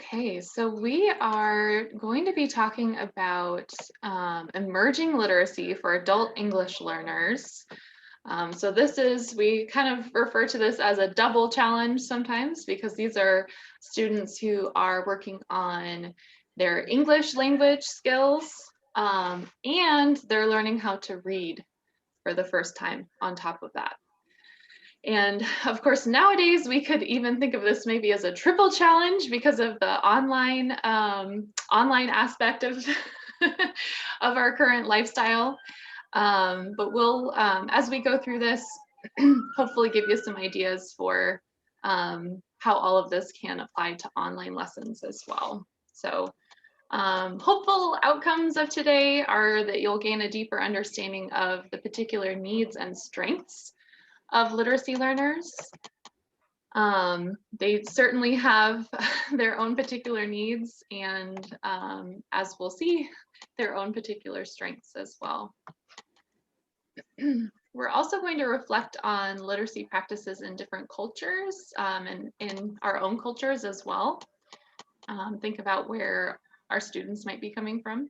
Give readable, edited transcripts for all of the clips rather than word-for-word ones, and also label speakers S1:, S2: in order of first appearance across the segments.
S1: Okay, so we are going to be talking about emerging literacy for adult English learners. We kind of refer to this as a double challenge sometimes because these are students who are working on their English language skills and they're learning how to read for the first time on top of that. And of course, nowadays we could even think of this maybe as a triple challenge because of the online aspect of of our current lifestyle. But we'll, as we go through this, hopefully give you some ideas for how all of this can apply to online lessons as well. So hopeful outcomes of today are that you'll gain a deeper understanding of the particular needs and strengths of literacy learners. They certainly have their own particular needs and, as we'll see, their own particular strengths as well. We're also going to reflect on literacy practices in different cultures and in our own cultures as well. Think about where our students might be coming from.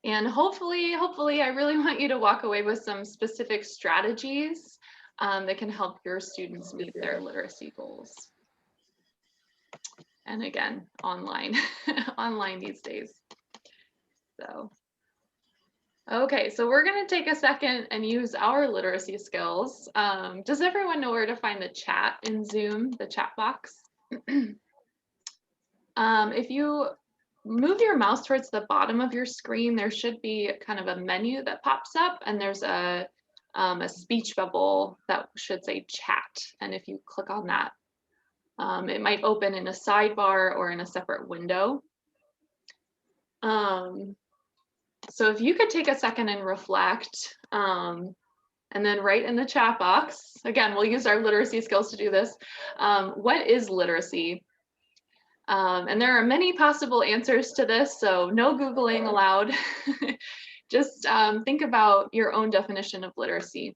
S1: And hopefully, I really want you to walk away with some specific strategies that can help your students meet their literacy goals. And again, online, online these days. So, okay, so we're gonna take a second and use our literacy skills. Does everyone know where to find the chat in Zoom, the chat box? If you move your mouse towards the bottom of your screen, there should be kind of a menu that pops up and there's a speech bubble that should say chat. And if you click on that, it might open in a sidebar or in a separate window. So if you could take a second and reflect, and then write in the chat box, again, we'll use our literacy skills to do this. What is literacy? And there are many possible answers to this, so no Googling allowed. Just think about your own definition of literacy.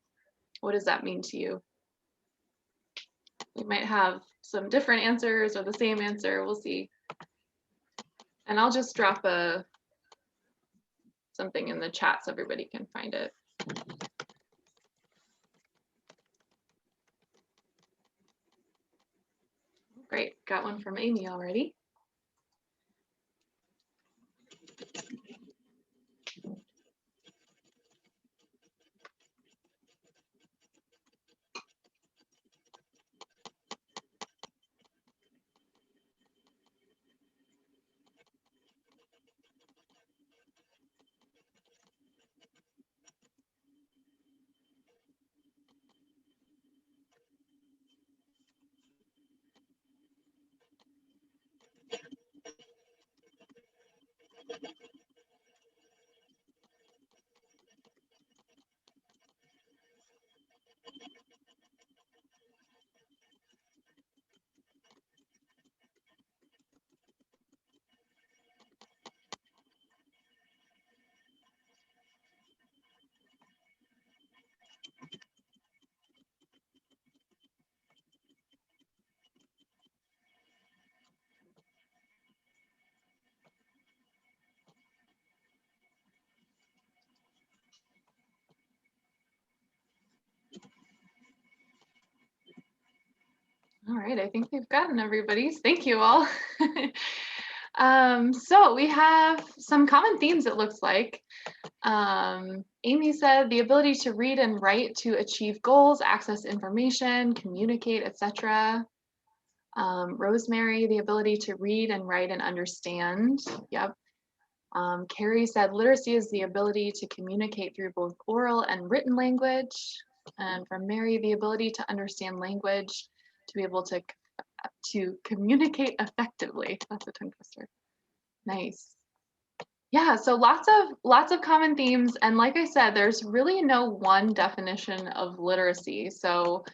S1: What does that mean to you? You might have some different answers or the same answer, we'll see. And I'll just drop something in the chat so everybody can find it. Great, got one from Amy already. All right, I think we've gotten everybody's. Thank you all. So we have some common themes, it looks like. Amy said the ability to read and write to achieve goals, access information, communicate, etc. Rosemary, the ability to read and write and understand. Yep. Carrie said literacy is the ability to communicate through both oral and written language. And from Mary, the ability to understand language, to be able to communicate effectively. That's a tongue twister. Nice. Yeah, so lots of common themes, and like I said, there's really no one definition of literacy. So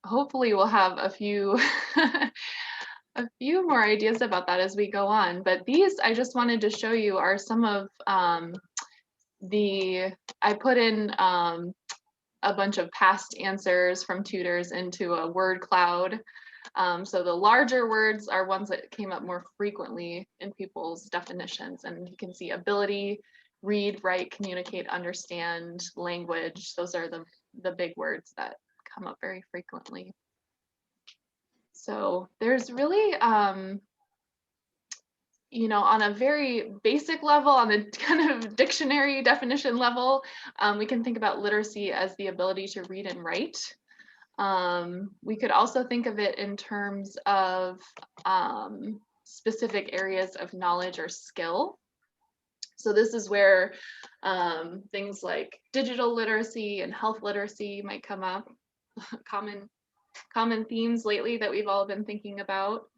S1: hopefully we'll have a few a few more ideas about that as we go on. But these I just wanted to show you are some of I put in a bunch of past answers from tutors into a word cloud. So the larger words are ones that came up more frequently in people's definitions, and you can see ability, read, write, communicate, understand, language. Those are the big words that come up very frequently. So there's really, you know, on a very basic level, on the kind of dictionary definition level, we can think about literacy as the ability to read and write. We could also think of it in terms of specific areas of knowledge or skill. So this is where things like digital literacy and health literacy might come up, common themes lately that we've all been thinking about.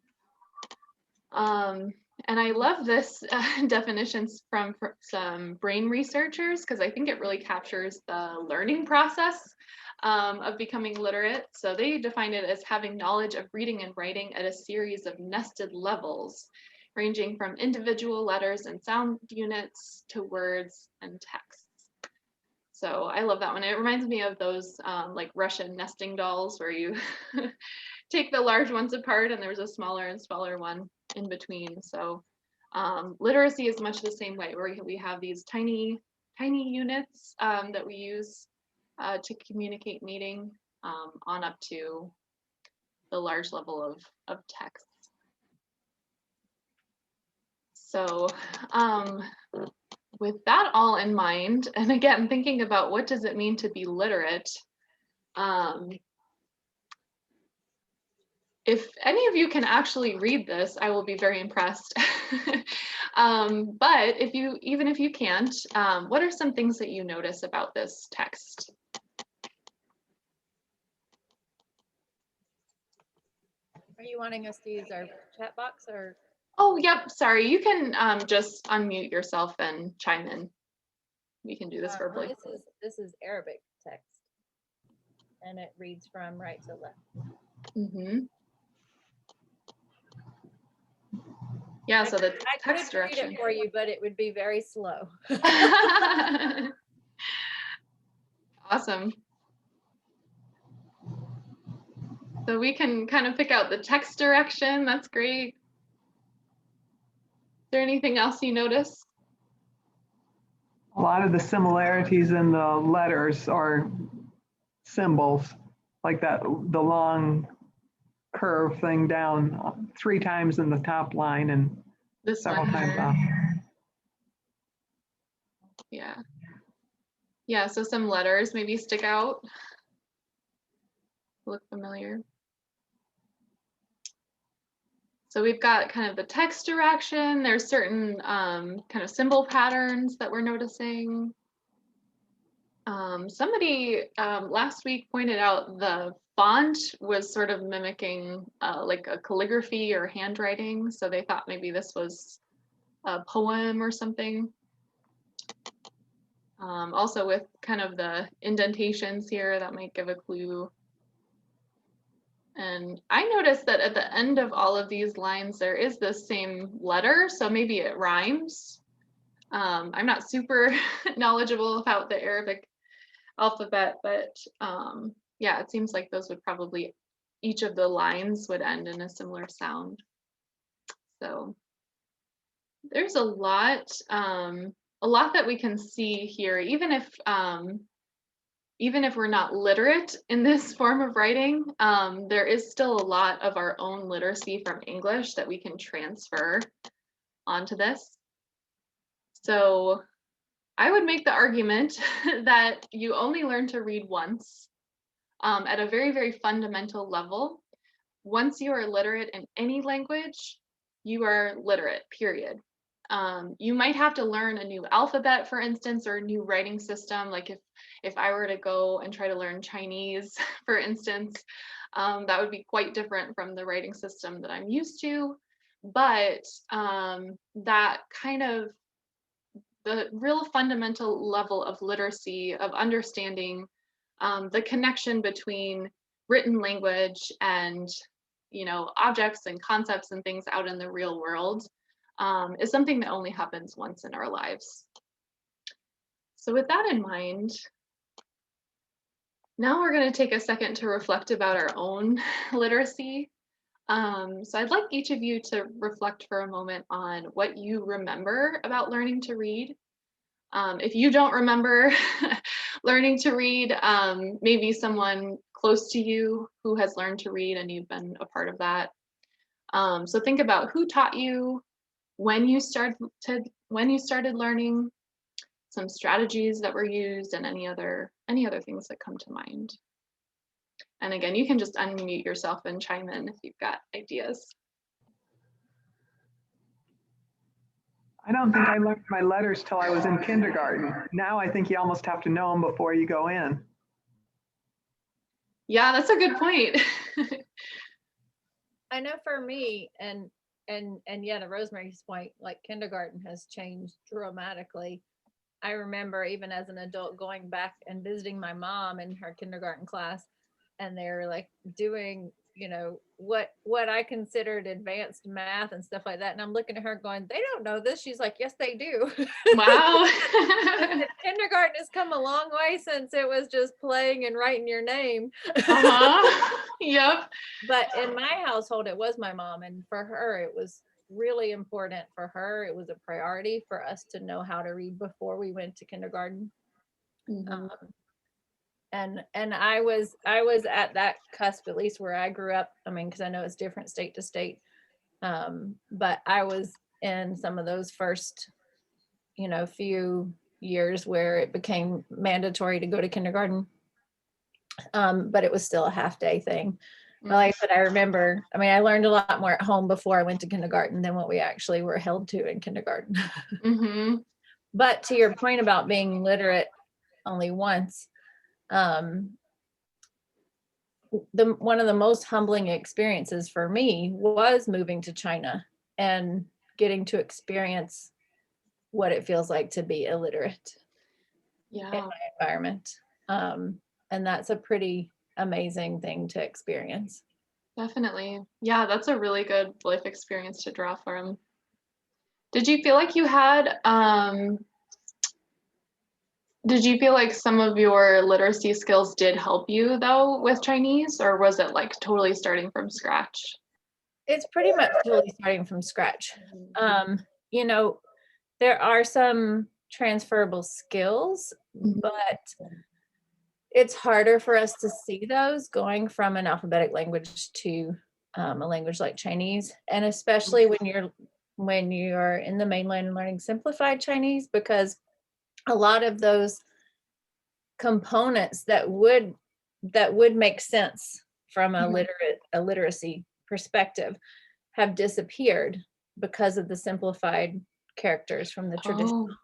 S1: And I love this definitions from some brain researchers, because I think it really captures the learning process of becoming literate. So they define it as having knowledge of reading and writing at a series of nested levels, ranging from individual letters and sound units to words and texts. So I love that one. It reminds me of those like Russian nesting dolls where you take the large ones apart and there's a smaller and smaller one in between. So literacy is much the same way, where we have these tiny units that we use to communicate meaning on up to the large level of text. So with that all in mind, and again, thinking about what does it mean to be literate, if any of you can actually read this, I will be very impressed. But even if you can't, what are some things that you notice about this text?
S2: Are you wanting us to use our chat box or?
S1: Oh, yep, sorry. You can just unmute yourself and chime in. We can do this verbally.
S2: This is Arabic text, and it reads from right to left.
S1: Mm-hmm. Yeah, so the text direction.
S2: I could read it for you, but it would be very slow.
S1: Awesome. So we can kind of pick out the text direction. That's great. Is there anything else you notice?
S3: A lot of the similarities in the letters or symbols, like that, the long curve thing down 3 times in the top line and
S1: This
S3: several
S1: one
S3: times
S1: here.
S3: off.
S1: Yeah. Yeah, so some letters maybe stick out. Look familiar. So we've got kind of the text direction. There's certain kind of symbol patterns that we're noticing. Somebody last week pointed out the font was sort of mimicking like a calligraphy or handwriting. So they thought maybe this was a poem or something. Also with kind of the indentations here, that might give a clue. And I noticed that at the end of all of these lines, there is the same letter, so maybe it rhymes. I'm not super knowledgeable about the Arabic alphabet, but yeah, it seems like those would probably, each of the lines would end in a similar sound. So there's a lot that we can see here, even if we're not literate in this form of writing, there is still a lot of our own literacy from English that we can transfer onto this. So I would make the argument that you only learn to read once at a very, very fundamental level. Once you are literate in any language, you are literate, period. You might have to learn a new alphabet, for instance, or a new writing system. Like if I were to go and try to learn Chinese, for instance, that would be quite different from the writing system that I'm used to. But that kind of the real fundamental level of literacy, of understanding the connection between written language and, you know, objects and concepts and things out in the real world is something that only happens once in our lives. So with that in mind, Now we're going to take a second to reflect about our own literacy. So I'd like each of you to reflect for a moment on what you remember about learning to read. If you don't remember learning to read, maybe someone close to you who has learned to read and you've been a part of that. So think about who taught you, when you started learning, some strategies that were used, and any other things that come to mind. And again, you can just unmute yourself and chime in if you've got ideas.
S3: I don't think I learned my letters till I was in kindergarten. Now I think you almost have to know them before you go in.
S1: Yeah, that's a good point.
S2: I know for me, and yeah, to Rosemary's point, like kindergarten has changed dramatically. I remember even as an adult going back and visiting my mom in her kindergarten class, and they were like doing, you know, what I considered advanced math and stuff like that. And I'm looking at her going, they don't know this. She's like, yes, they do.
S1: Wow.
S2: Kindergarten has come a long way since it was just playing and writing your name.
S1: Uh-huh. Yep.
S2: But in my household, it was my mom. And for her, it was really important for her. It was a priority for us to know how to read before we went to kindergarten.
S1: Mhm.
S2: And I was at that cusp, at least where I grew up. I mean, because I know it's different state to state. But I was in some of those first, you know, few years where it became mandatory to go to kindergarten. But it was still a half day thing. But like I said, I remember, I mean, I learned a lot more at home before I went to kindergarten than what we actually were held to in kindergarten.
S1: Mm-hmm.
S2: But to your point about being literate only once, one of the most humbling experiences for me was moving to China and getting to experience what it feels like to be illiterate in
S1: Yeah,
S2: my environment. And that's a pretty amazing thing to experience.
S1: definitely. Yeah, that's a really good life experience to draw from. Did you feel like you had, did you feel like some of your literacy skills did help you though with Chinese, or was it like totally starting from scratch?
S2: It's pretty much totally starting from scratch. You know, there are some transferable skills,
S1: Mhm.
S2: but it's harder for us to see those going from an alphabetic language to a language like Chinese, and especially when you're in the mainland and learning simplified Chinese, because a lot of those components that would make sense from a
S1: Mhm.
S2: literacy perspective have disappeared because of the simplified characters from the traditional,
S1: Oh,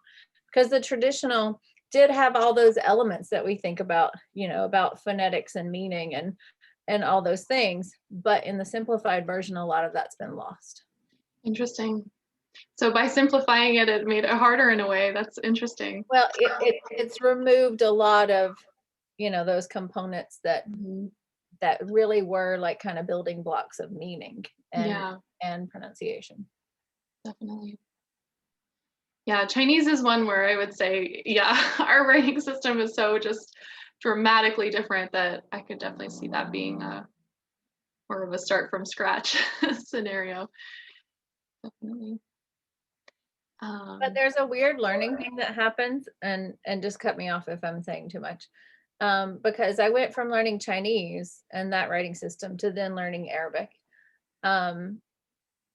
S2: because the traditional did have all those elements that we think about, you know, about phonetics and meaning and all those things, but in the simplified version a lot of that's been lost.
S1: interesting. So by simplifying it, it made it harder in a way. That's interesting.
S2: Well, it's removed a lot of, you know, those components that
S1: Mhm.
S2: really were like kind of building blocks of meaning
S1: Yeah,
S2: and pronunciation.
S1: definitely. Yeah, Chinese is one where I would say, yeah, our writing system is so just dramatically different that I could definitely see that being a more of a start from scratch scenario. Definitely.
S2: But
S1: Um,
S2: there's a weird learning thing that happens, and just cut me off if I'm saying too much. Because I went from learning Chinese and that writing system to then learning Arabic. Um,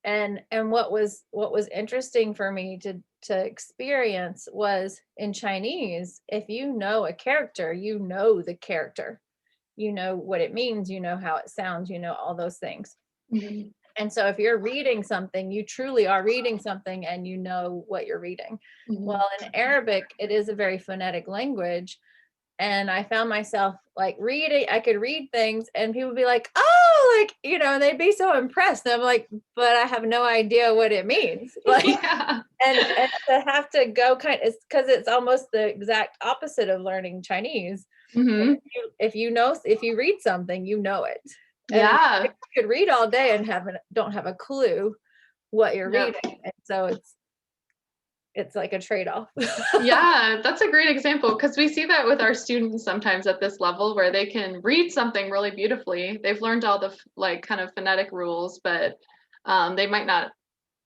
S2: and what was interesting for me to experience was in Chinese, if you know a character, you know the character, you know what it means, you know how it sounds, you know all those things.
S1: mhm,
S2: And so if you're reading something, you truly are reading something and you know what you're reading.
S1: mhm.
S2: Well, in Arabic, it is a very phonetic language. And I found myself like reading, I could read things and people would be like, oh, like, you know, they'd be so impressed. And I'm like, but I have no idea what it means. Like,
S1: Yeah.
S2: and to have to go it's because it's almost the exact opposite of learning Chinese.
S1: Mhm.
S2: If you read something, you know it. And in
S1: Yeah.
S2: you could read all day and don't have a clue what you're
S1: Yep.
S2: reading. And so it's like a trade-off.
S1: Yeah, that's a great example because we see that with our students sometimes at this level where they can read something really beautifully. They've learned all the like kind of phonetic rules, but they might not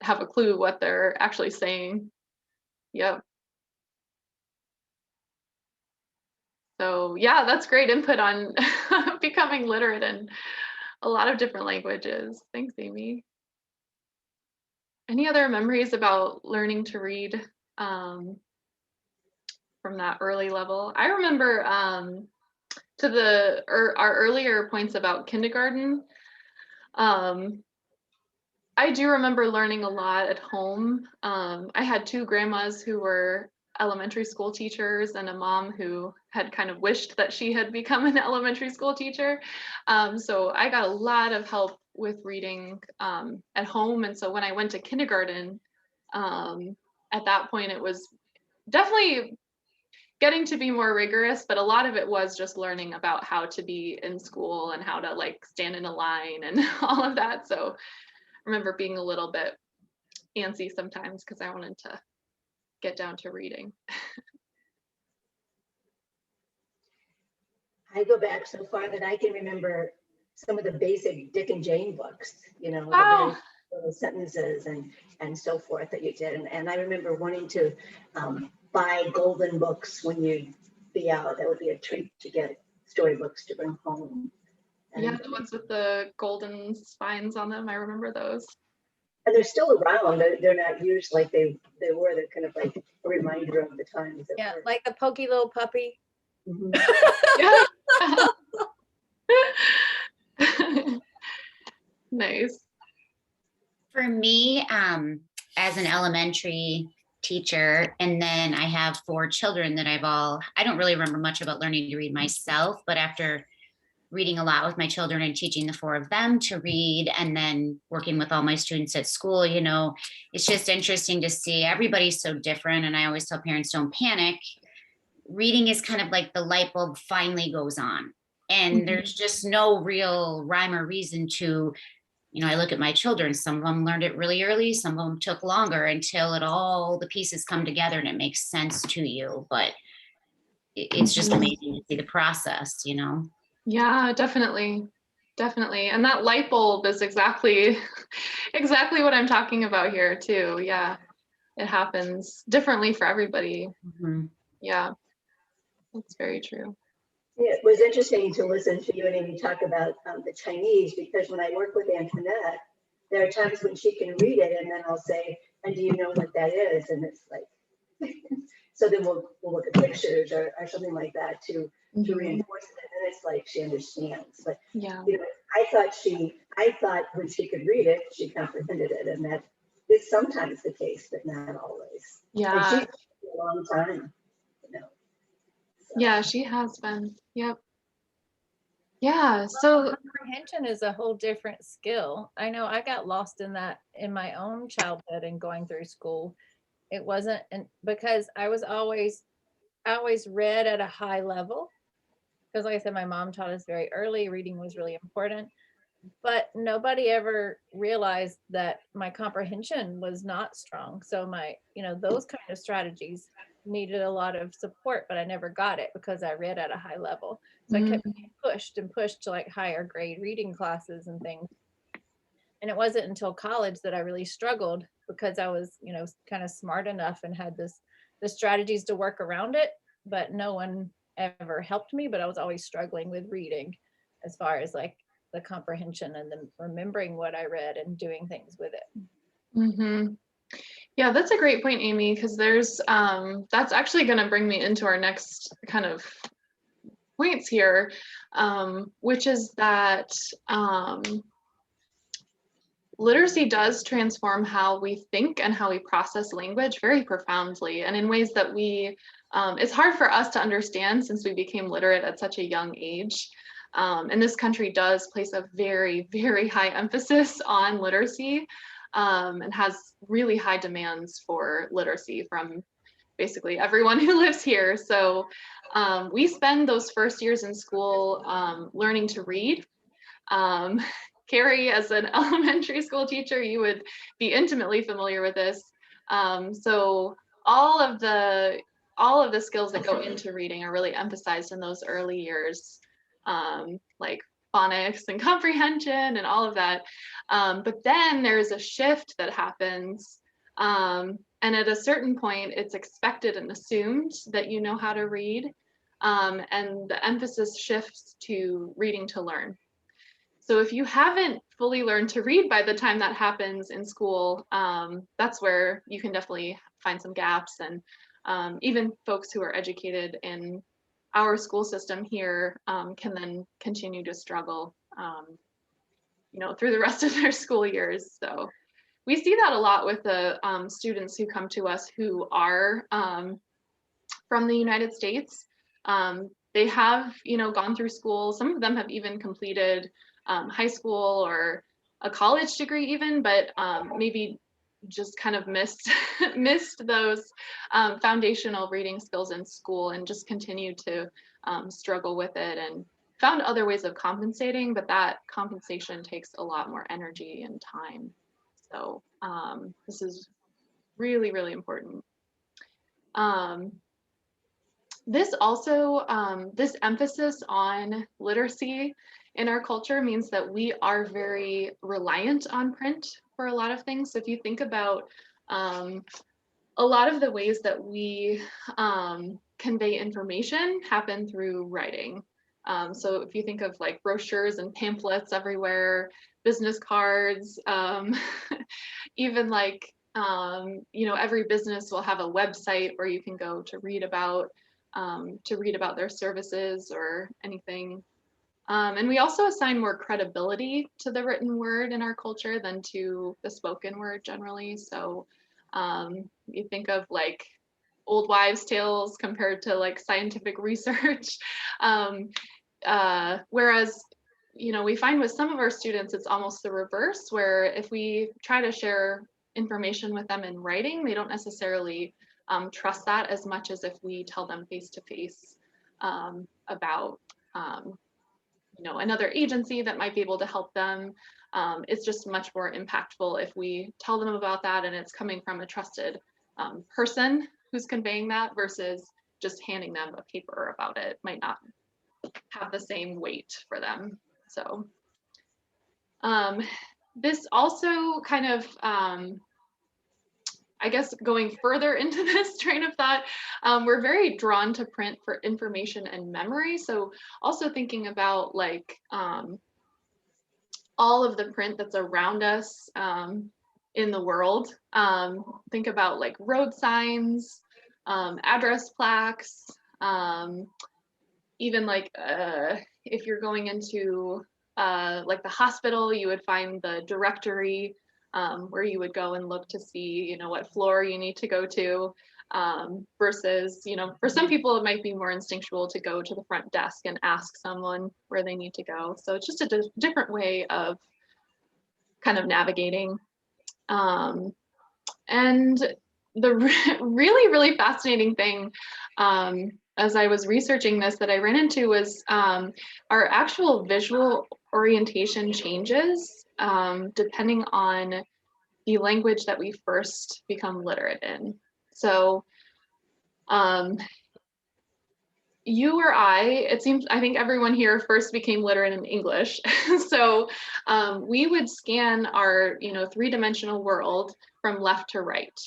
S1: have a clue what they're actually saying. Yep. So yeah, that's great input on becoming literate in a lot of different languages. Thanks, Amy. Any other memories about learning to read from that early level? I remember our earlier points about kindergarten. I do remember learning a lot at home. I had two grandmas who were elementary school teachers and a mom who had kind of wished that she had become an elementary school teacher. So I got a lot of help with reading at home. And so when I went to kindergarten, at that point, it was definitely getting to be more rigorous, but a lot of it was just learning about how to be in school and how to like stand in a line and all of that. So I remember being a little bit antsy sometimes because I wanted to get down to reading.
S4: I go back so far that I can remember some of the basic Dick and Jane books, you know, the
S1: Oh,
S4: very little sentences and so forth that you did. And I remember wanting to buy golden books when you'd be out. That would be a treat to get storybooks to bring home. And,
S1: yeah, the ones with the golden spines on them. I remember those.
S4: and they're still around. They're not used like they were. They're kind of like a reminder of the times that
S2: Yeah,
S4: were.
S2: like the pokey little puppy.
S4: Mhm.
S1: Yeah. Nice.
S5: For me, as an elementary teacher, and then I have 4 children that I don't really remember much about learning to read myself, but after reading a lot with my children and teaching the 4 of them to read and then working with all my students at school, you know, it's just interesting to see everybody's so different. And I always tell parents, don't panic. Reading is kind of like the light bulb finally goes on. And there's just no real rhyme or reason to, you know, I look at my children, some of them learned it really early, some of them took longer until all the pieces come together and it makes sense to you. But it's just amazing to see the process, you know?
S1: Yeah, definitely. Definitely. And that light bulb is exactly what I'm talking about here too. Yeah. It happens differently for everybody.
S5: Mhm.
S1: Yeah. That's very true.
S4: Yeah, it was interesting to listen to you and Amy talk about the Chinese, because when I work with Antoinette, there are times when she can read it and then I'll say, and do you know what that is? And it's like, so then we'll look at pictures or something like that to reinforce it. And it's like she understands. But
S1: Yeah.
S4: you know, I thought when she could read it, she comprehended it. And that is sometimes the case, but not always.
S1: Yeah.
S4: And she's been a long time, you know. So.
S1: Yeah, she has been. Yep. Yeah. So
S2: Comprehension is a whole different skill. I know I got lost in that in my own childhood and going through school. It wasn't because I always read at a high level. Because like I said, my mom taught us very early, reading was really important. But nobody ever realized that my comprehension was not strong. So those kind of strategies needed a lot of support, but I never got it because I read at a high level. So I kept being pushed to like higher grade reading classes and things. And it wasn't until college that I really struggled because I was, kind of smart enough and had the strategies to work around it, but no one ever helped me. But I was always struggling with reading as far as like the comprehension and the remembering what I read and doing things with it.
S1: Mm-hmm. Yeah, that's a great point, Amy, because there's that's actually going to bring me into our next kind of points here, which is that literacy does transform how we think and how we process language very profoundly, and in ways that it's hard for us to understand since we became literate at such a young age. And this country does place a very, very high emphasis on literacy, and has really high demands for literacy from basically everyone who lives here. So we spend those first years in school learning to read. Carrie, as an elementary school teacher, you would be intimately familiar with this. So all of the skills that go into reading are really emphasized in those early years, like phonics and comprehension and all of that. But then there's a shift that happens. And at a certain point, it's expected and assumed that you know how to read. And the emphasis shifts to reading to learn. So if you haven't fully learned to read by the time that happens in school, that's where you can definitely find some gaps. And even folks who are educated in our school system here can then continue to struggle, through the rest of their school years. So we see that a lot with the students who come to us who are from the United States. They have, gone through school. Some of them have even completed high school or a college degree even, but maybe just kind of missed those foundational reading skills in school and just continued to struggle with it and found other ways of compensating, but that compensation takes a lot more energy and time. So this is really, really important. This also, this emphasis on literacy in our culture means that we are very reliant on print for a lot of things. So if you think about a lot of the ways that we convey information happen through writing. So if you think of like brochures and pamphlets everywhere, business cards, even like, every business will have a website where you can go to read about their services or anything. And we also assign more credibility to the written word in our culture than to the spoken word generally. So you think of like old wives' tales compared to like scientific research. Whereas, we find with some of our students, it's almost the reverse, where if we try to share information with them in writing, they don't necessarily trust that as much as if we tell them face to face about another agency that might be able to help them. It's just much more impactful if we tell them about that and it's coming from a trusted person who's conveying that versus just handing them a paper about it. Might not have the same weight for them. So this also kind of I guess going further into this train of thought, we're very drawn to print for information and memory. So also thinking about like all of the print that's around us in the world. Think about like road signs, address plaques, even like if you're going into like the hospital, you would find the directory where you would go and look to see, what floor you need to go to, versus, for some people, it might be more instinctual to go to the front desk and ask someone where they need to go. So it's just a different way of kind of navigating. And the really, really fascinating thing as I was researching this that I ran into was our actual visual orientation changes depending on the language that we first become literate in. So you or I think everyone here first became literate in English. So we would scan our, three-dimensional world from left to right.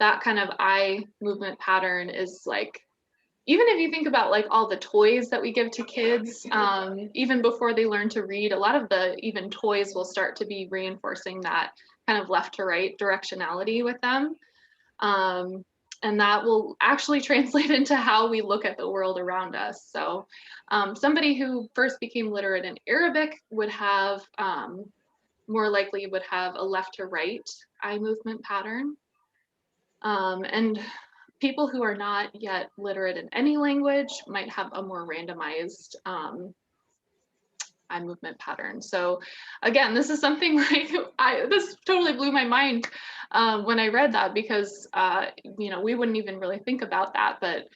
S1: That kind of eye movement pattern is like, even if you think about like all the toys that we give to kids, even before they learn to read, a lot of the even toys will start to be reinforcing that kind of left to right directionality with them. And that will actually translate into how we look at the world around us. So somebody who first became literate in Arabic would have, more likely would have a left to right eye movement pattern. And people who are not yet literate in any language might have a more randomized eye movement pattern. So again, this is something like, this totally blew my mind when I read that because, we wouldn't even really think about that, but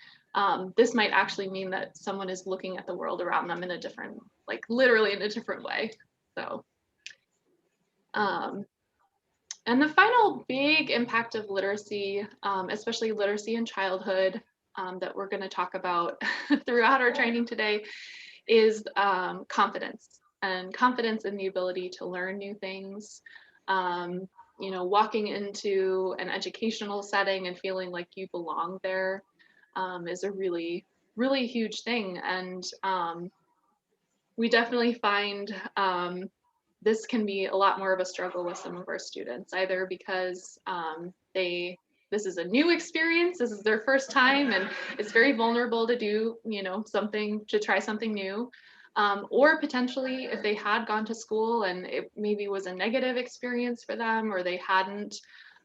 S1: this might actually mean that someone is looking at the world around them in a different, like literally in a different way. So And the final big impact of literacy, especially literacy in childhood, that we're going to talk about throughout our training today, is confidence, and confidence in the ability to learn new things. You know, walking into an educational setting and feeling like you belong there is a really, really huge thing. And we definitely find this can be a lot more of a struggle with some of our students, either because this is a new experience, this is their first time, and it's very vulnerable to do, you know, to try something new. Or potentially if they had gone to school and it maybe was a negative experience for them, or they hadn't,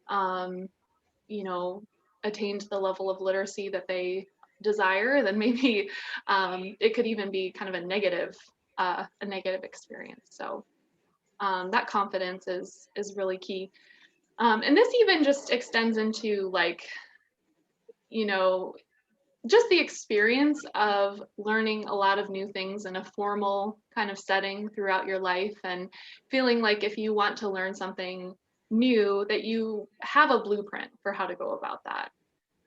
S1: you know, attained the level of literacy that they desire, then maybe it could even be kind of a negative experience. So that confidence is really key. And this even just extends into, like, you know, just the experience of learning a lot of new things in a formal kind of setting throughout your life, and feeling like if you want to learn something new, that you have a blueprint for how to go about that.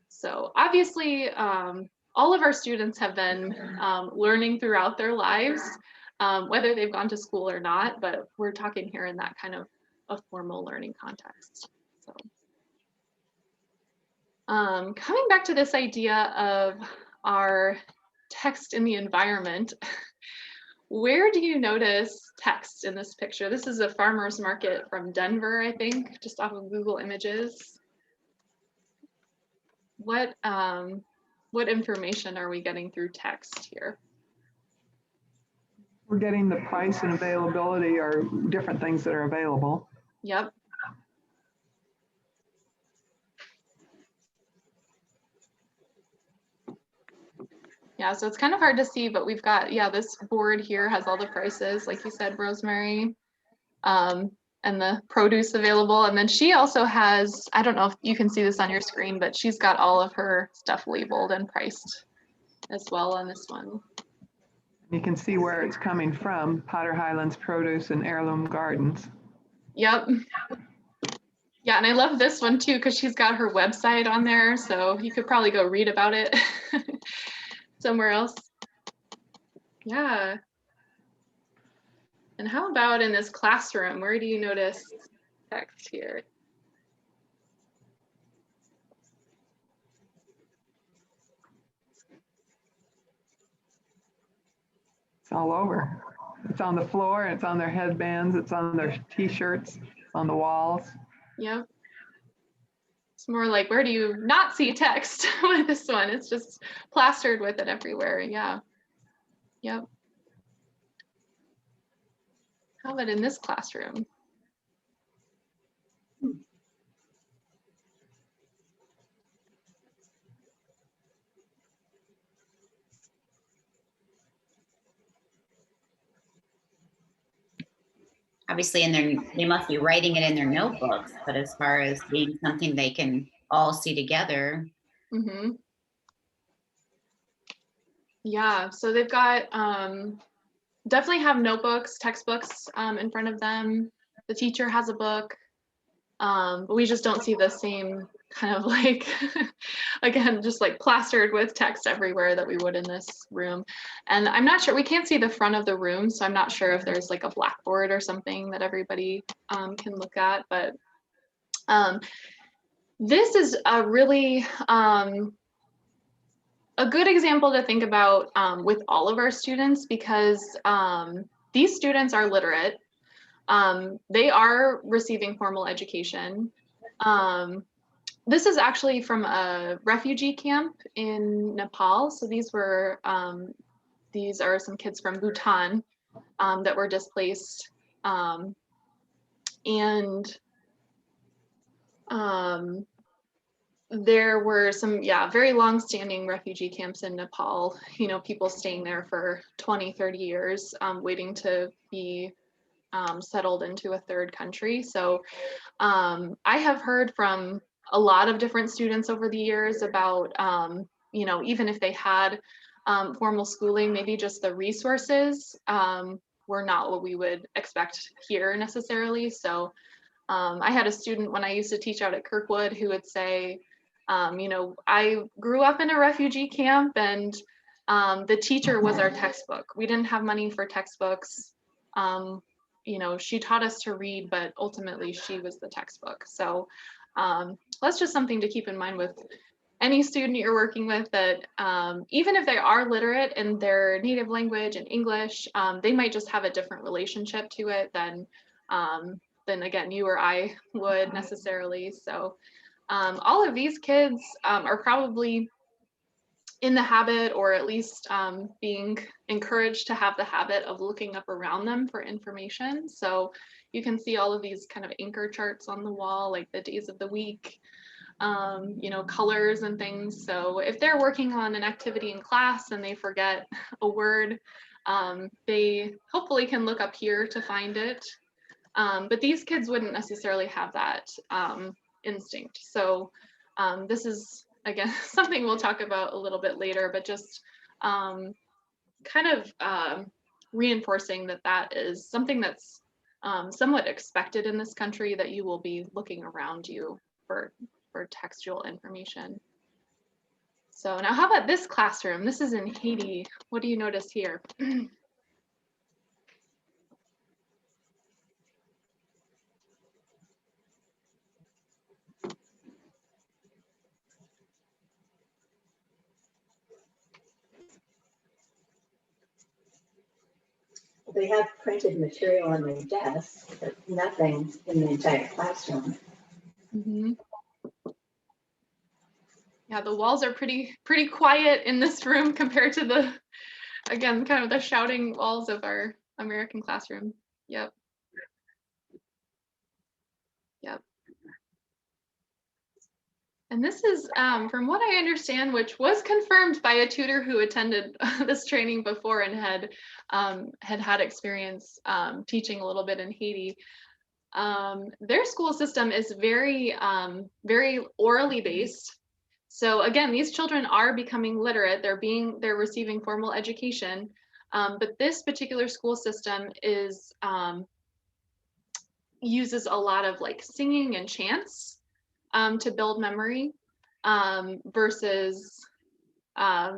S1: So obviously, all of our students have been learning throughout their lives, whether they've gone to school or not, but we're talking here in that kind of a formal learning context. So coming back to this idea of our text in the environment, where do you notice text in this picture? This is a farmer's market from Denver, I think, just off of Google Images. What information are we getting through text here?
S3: We're getting the price and availability, or different things that are available.
S1: Yep. Yeah, so it's kind of hard to see, but we've got, yeah, this board here has all the prices, like you said, Rosemary, and the produce available. And then she also has, I don't know if you can see this on your screen, but she's got all of her stuff labeled and priced as well on this one.
S3: You can see where it's coming from: Potter Highlands Produce and Heirloom Gardens.
S1: Yep. Yeah, and I love this one too, because she's got her website on there, so you could probably go read about it somewhere else. Yeah. And how about in this classroom? Where do you notice text here?
S3: It's all over. It's on the floor, it's on their headbands, it's on their t-shirts, on the walls.
S1: Yep. It's more like, where do you not see text with this one? It's just plastered with it everywhere. Yeah. Yep. How about in this classroom?
S5: Obviously, they must be writing it in their notebooks, but as far as being something they can all see together.
S1: Mm-hmm. Yeah, so they've got, definitely have notebooks, textbooks in front of them. The teacher has a book, but we just don't see the same kind of, like, again, just like plastered with text everywhere that we would in this room. And I'm not sure, we can't see the front of the room, so I'm not sure if there's like a blackboard or something that everybody can look at, but this is a really a good example to think about with all of our students, because these students are literate. They are receiving formal education. This is actually from a refugee camp in Nepal. So these are some kids from Bhutan that were displaced. There were some, yeah, very long-standing refugee camps in Nepal, you know, people staying there for 20, 30 years, waiting to be settled into a third country. So I have heard from a lot of different students over the years about, you know, even if they had formal schooling, maybe just the resources were not what we would expect here necessarily. So I had a student when I used to teach out at Kirkwood who would say, you know, I grew up in a refugee camp and the teacher was our textbook. We didn't have money for textbooks. You know, she taught us to read, but ultimately she was the textbook. So that's just something to keep in mind with any student you're working with, that even if they are literate in their native language and English, they might just have a different relationship to it than again you or I would necessarily. So all of these kids are probably in the habit, or at least being encouraged to have the habit of looking up around them for information. So you can see all of these kind of anchor charts on the wall, like the days of the week, you know, colors and things. So if they're working on an activity in class and they forget a word, they hopefully can look up here to find it. But these kids wouldn't necessarily have that instinct. So this is, again, something we'll talk about a little bit later, but just kind of reinforcing that that is something that's somewhat expected in this country, that you will be looking around you for textual information. So now how about this classroom? This is in Haiti. What do you notice here?
S4: They have printed material on their desk, but nothing in the entire classroom.
S1: Mm-hmm. Yeah, the walls are pretty quiet in this room compared to the, again, kind of the shouting walls of our American classroom. Yep. Yep. And this is, from what I understand, which was confirmed by a tutor who attended this training before and had experience teaching a little bit in Haiti. Their school system is very, very orally based. So again, these children are becoming literate. They're receiving formal education, but this particular school system is uses a lot of like singing and chants to build memory, versus,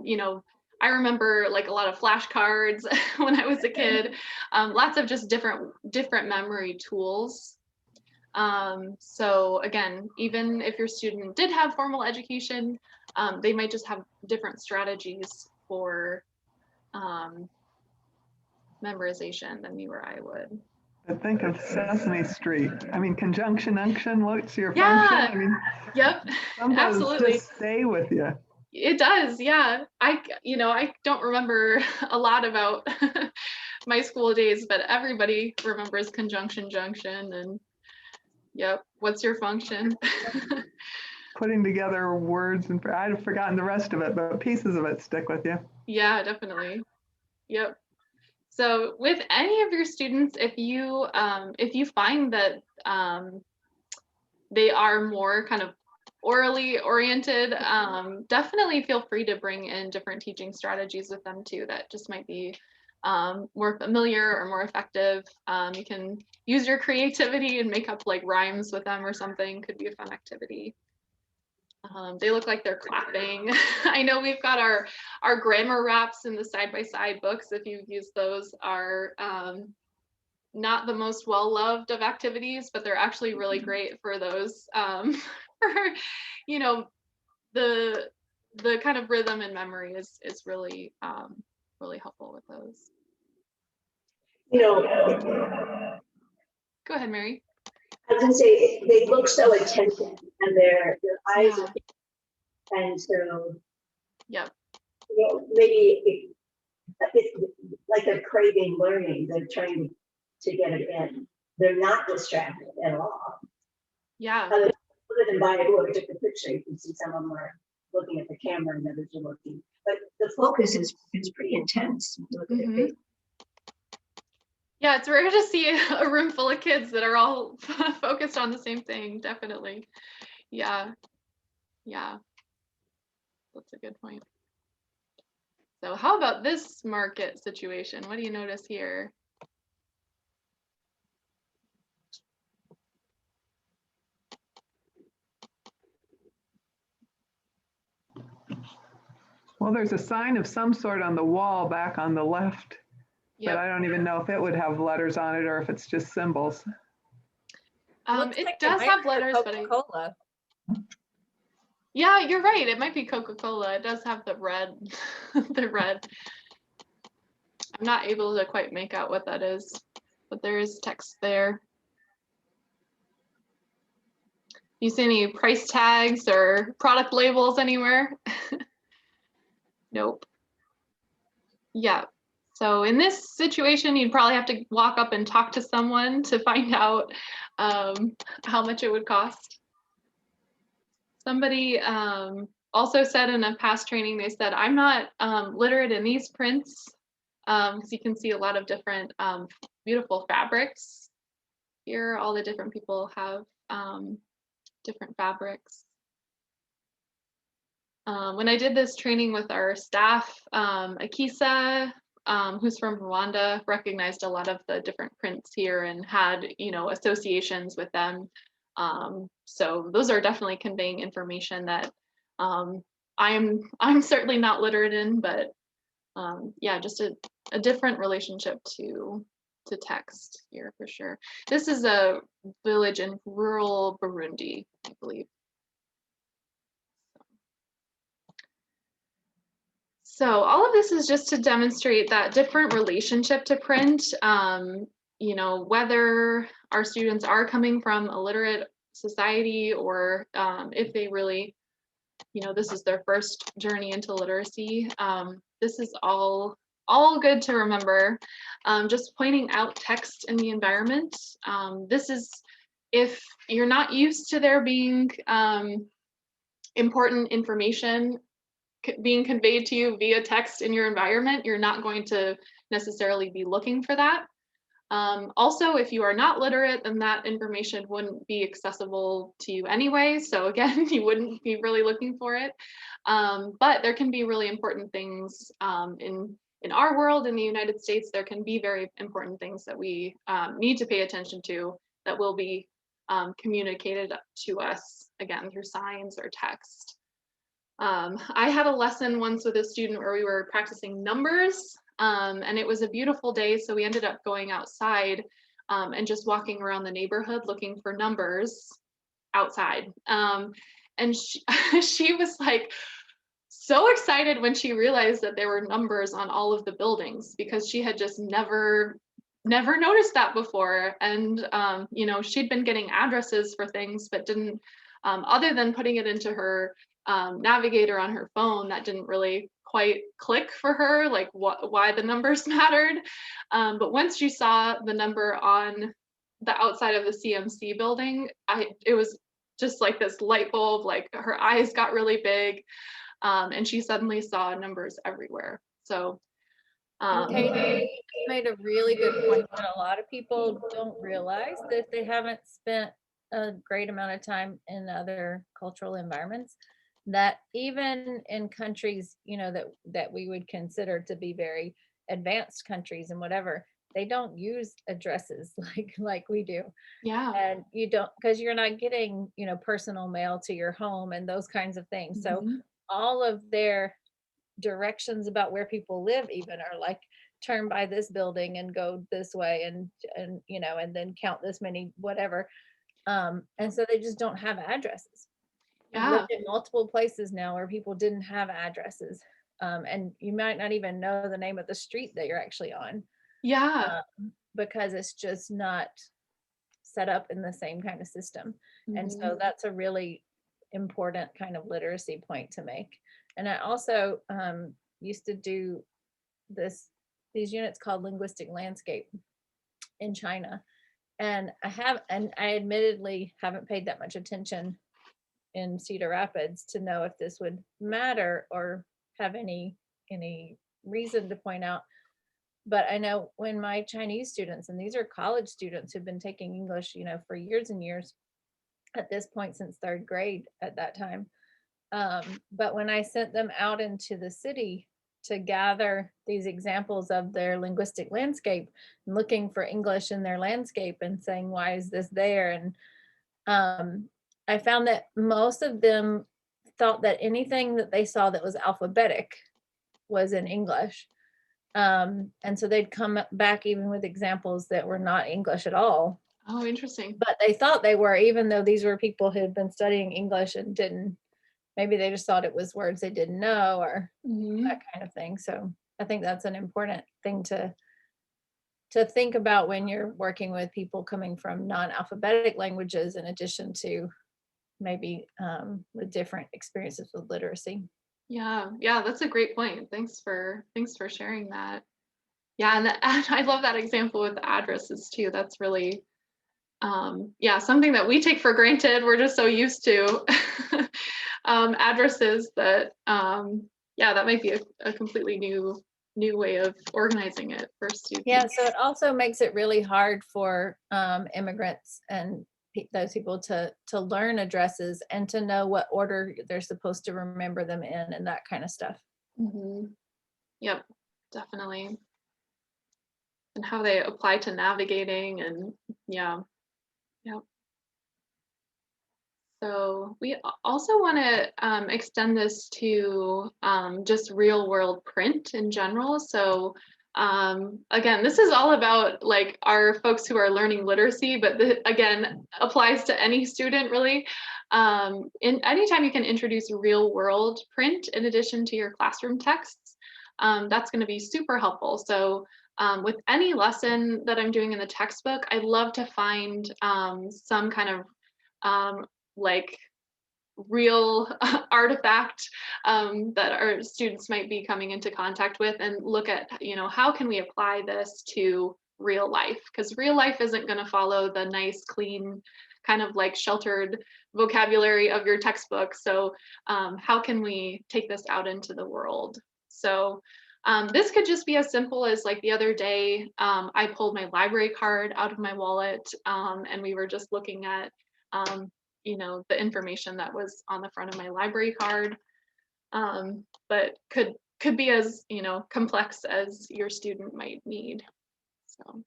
S1: you know, I remember like a lot of flashcards when I was a kid, lots of just different memory tools. So again, even if your student did have formal education, they might just have different strategies for memorization than you or I would.
S3: I think of Sesame Street. I mean, conjunction, unction, what's your
S1: Yeah.
S3: function? I mean,
S1: Yep.
S3: some of those
S1: Absolutely.
S3: just stay with you.
S1: It does, yeah. You know, I don't remember a lot about my school days, but everybody remembers conjunction, junction, and yep. What's your function?
S3: Putting together words, and I'd forgotten the rest of it, but pieces of it stick with you.
S1: Yeah, definitely. Yep. So with any of your students, if you find that they are more kind of orally oriented, definitely feel free to bring in different teaching strategies with them too. That just might be more familiar or more effective. You can use your creativity and make up like rhymes with them or something. Could be a fun activity. They look like they're clapping. I know we've got our grammar raps in the side-by-side books. If you've used those, are not the most well-loved of activities, but they're actually really great for those, for, you know, the kind of rhythm and memory is really, really helpful with those.
S4: You know,
S1: Go ahead, Mary.
S4: I was gonna say, they look so attentive and their eyes are, and so,
S1: Yep.
S4: you know, maybe it's like they're craving learning, they're trying to get it in. They're not distracted at all.
S1: Yeah.
S4: Other than by whoever took the picture, you can see some of them are looking at the camera and others are looking. But the focus is pretty intense. Look at
S1: Mhm.
S4: it.
S1: Yeah, it's rare to see a room full of kids that are all focused on the same thing, definitely. Yeah, yeah, that's a good point. So how about this market situation? What do you notice here?
S3: Well, there's a sign of some sort on the wall back on the left, but I don't even know if it would have letters on it or if it's just symbols.
S2: Looks
S1: It
S2: like
S1: does
S2: might
S1: have
S2: be
S1: letters, but
S2: Coca-Cola.
S1: yeah, you're right. It might be Coca-Cola. It does have the red, the red. I'm not able to quite make out what that is, but there is text there. You see any price tags or product labels anywhere? Nope. Yeah. So in this situation, you'd probably have to walk up and talk to someone to find out how much it would cost. Somebody also said in a past training, they said, I'm not literate in these prints, because you can see a lot of different beautiful fabrics. Here, all the different people have different fabrics. When I did this training with our staff, Akisa, who's from Rwanda, recognized a lot of the different prints here and had, associations with them. So those are definitely conveying information that I'm certainly not literate in, but yeah, just a different relationship to text here for sure. This is a village in rural Burundi, I believe. So all of this is just to demonstrate that different relationship to print, whether our students are coming from a literate society or if they really, this is their first journey into literacy. This is all good to remember. Just pointing out text in the environment. This is, if you're not used to there being important information being conveyed to you via text in your environment, you're not going to necessarily be looking for that. Also, if you are not literate, then that information wouldn't be accessible to you anyway. So again, you wouldn't be really looking for it. But there can be really important things in our world, in the United States. There can be very important things that we need to pay attention to that will be communicated to us, again, through signs or text. I had a lesson once with a student where we were practicing numbers, and it was a beautiful day, so we ended up going outside and just walking around the neighborhood looking for numbers outside. And she was like so excited when she realized that there were numbers on all of the buildings, because she had just never noticed that before. And she'd been getting addresses for things, but didn't, other than putting it into her navigator on her phone, that didn't really quite click for her, like why the numbers mattered. But once she saw the number on the outside of the CMC building, it was just like this light bulb, like her eyes got really big, and she suddenly saw numbers everywhere. So
S2: Katie made a really good point that a lot of people don't realize that they haven't spent a great amount of time in other cultural environments, that even in countries, that we would consider to be very advanced countries and whatever, they don't use addresses like we do.
S1: yeah.
S2: And you don't, because you're not getting, personal mail to your home and those kinds of things. So all of their directions about where people live even are like, turn by this building and go this way and then count this many whatever. And so they just don't have addresses. I've lived in multiple places now where people didn't have addresses, and you might not even know the name of the street that you're actually on. Because it's just not set up in the same kind of system. And so that's a really important kind of literacy point to make. And I also used to do these units called linguistic landscape in China. And I admittedly haven't paid that much attention in Cedar Rapids to know if this would matter or have any reason to point out. But I know when my Chinese students, and these are college students who've been taking English, for years and years, at this point since third grade at that time. But when I sent them out into the city to gather these examples of their linguistic landscape, and looking for English in their landscape and saying, why is this there? And I found that most of them thought that anything that they saw that was alphabetic was in English. And so they'd come back even with examples that were not English at all,
S1: Oh, interesting.
S2: but they thought they were, even though these were people who had been studying English and didn't, maybe they just thought it was words they didn't know or that kind of thing. So I think that's an important thing to think about when you're working with people coming from non-alphabetic languages, in addition to maybe with different experiences with literacy.
S1: Yeah, yeah, that's a great point. Thanks for sharing that. Yeah, and I love that example with the addresses too. That's really yeah, something that we take for granted. We're just so used to addresses that yeah, that might be a completely new way of organizing it for students.
S2: Yeah, so it also makes it really hard for immigrants and those people to learn addresses and to know what order they're supposed to remember them in and that kind of stuff.
S1: Yep, definitely. And how they apply to navigating, and yeah. Yep. So we also want to extend this to just real world print in general. So again, this is all about like our folks who are learning literacy, but again, applies to any student really. Anytime you can introduce real world print in addition to your classroom texts, that's going to be super helpful. So with any lesson that I'm doing in the textbook, I'd love to find some kind of like real artifact that our students might be coming into contact with, and look at, how can we apply this to real life? Because real life isn't going to follow the nice, clean, kind of like sheltered vocabulary of your textbook. So how can we take this out into the world? So this could just be as simple as, like, the other day, I pulled my library card out of my wallet, and we were just looking at the information that was on the front of my library card, but could be as complex as your student might need. So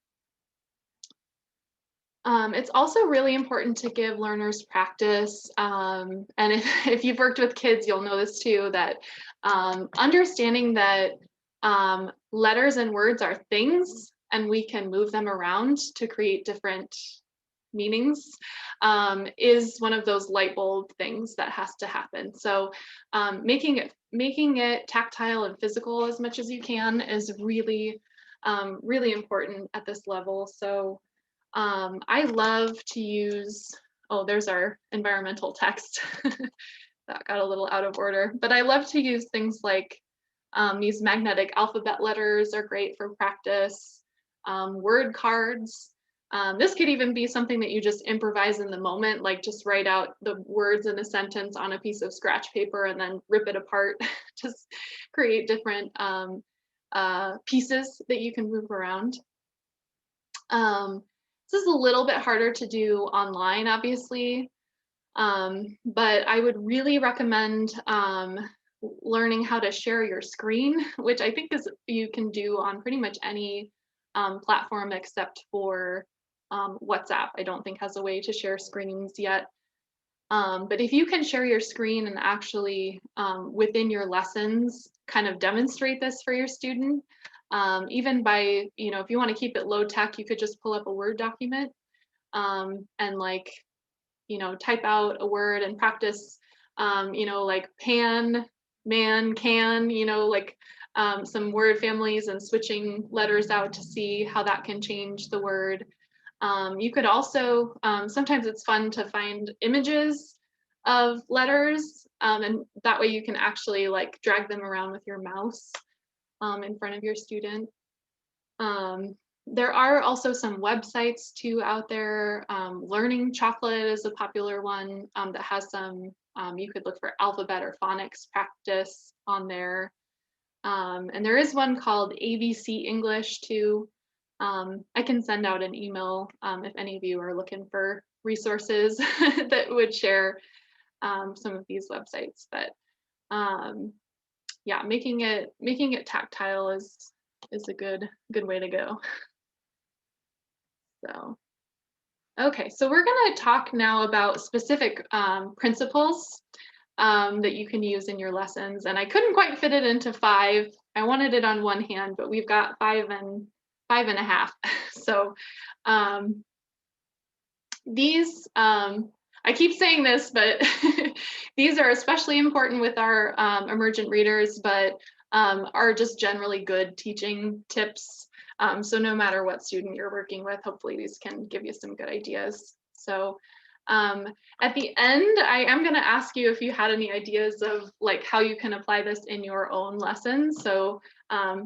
S1: it's also really important to give learners practice, and if you've worked with kids, you'll know this too, that understanding that letters and words are things and we can move them around to create different meanings is one of those light bulb things that has to happen. So making it tactile and physical as much as you can is really really important at this level. So I love to use, oh, there's our environmental text. That got a little out of order, but I love to use things like these magnetic alphabet letters are great for practice. Word cards. This could even be something that you just improvise in the moment, like just write out the words in a sentence on a piece of scratch paper and then rip it apart to create different pieces that you can move around. This is a little bit harder to do online, obviously, but I would really recommend learning how to share your screen, which I think you can do on pretty much any platform except for WhatsApp. I don't think has a way to share screens yet. But if you can share your screen and actually within your lessons kind of demonstrate this for your student, even by, if you want to keep it low tech, you could just pull up a Word document and like, type out a word and practice, like pan, man, can, like some word families and switching letters out to see how that can change the word. You could also, sometimes it's fun to find images of letters, and that way you can actually like drag them around with your mouse in front of your student. There are also some websites too out there. Learning Chocolate is a popular one that has some, you could look for alphabet or phonics practice on there. And there is one called ABC English too. I can send out an email if any of you are looking for resources that would share some of these websites. But yeah, making it tactile is a good way to go. So, okay, so we're going to talk now about specific principles that you can use in your lessons. And I couldn't quite fit it into 5. I wanted it on one hand, but we've got 5 and 5.5. So these, I keep saying this, but these are especially important with our emergent readers, but are just generally good teaching tips. So no matter what student you're working with, hopefully these can give you some good ideas. So at the end, I am going to ask you if you had any ideas of like how you can apply this in your own lessons. So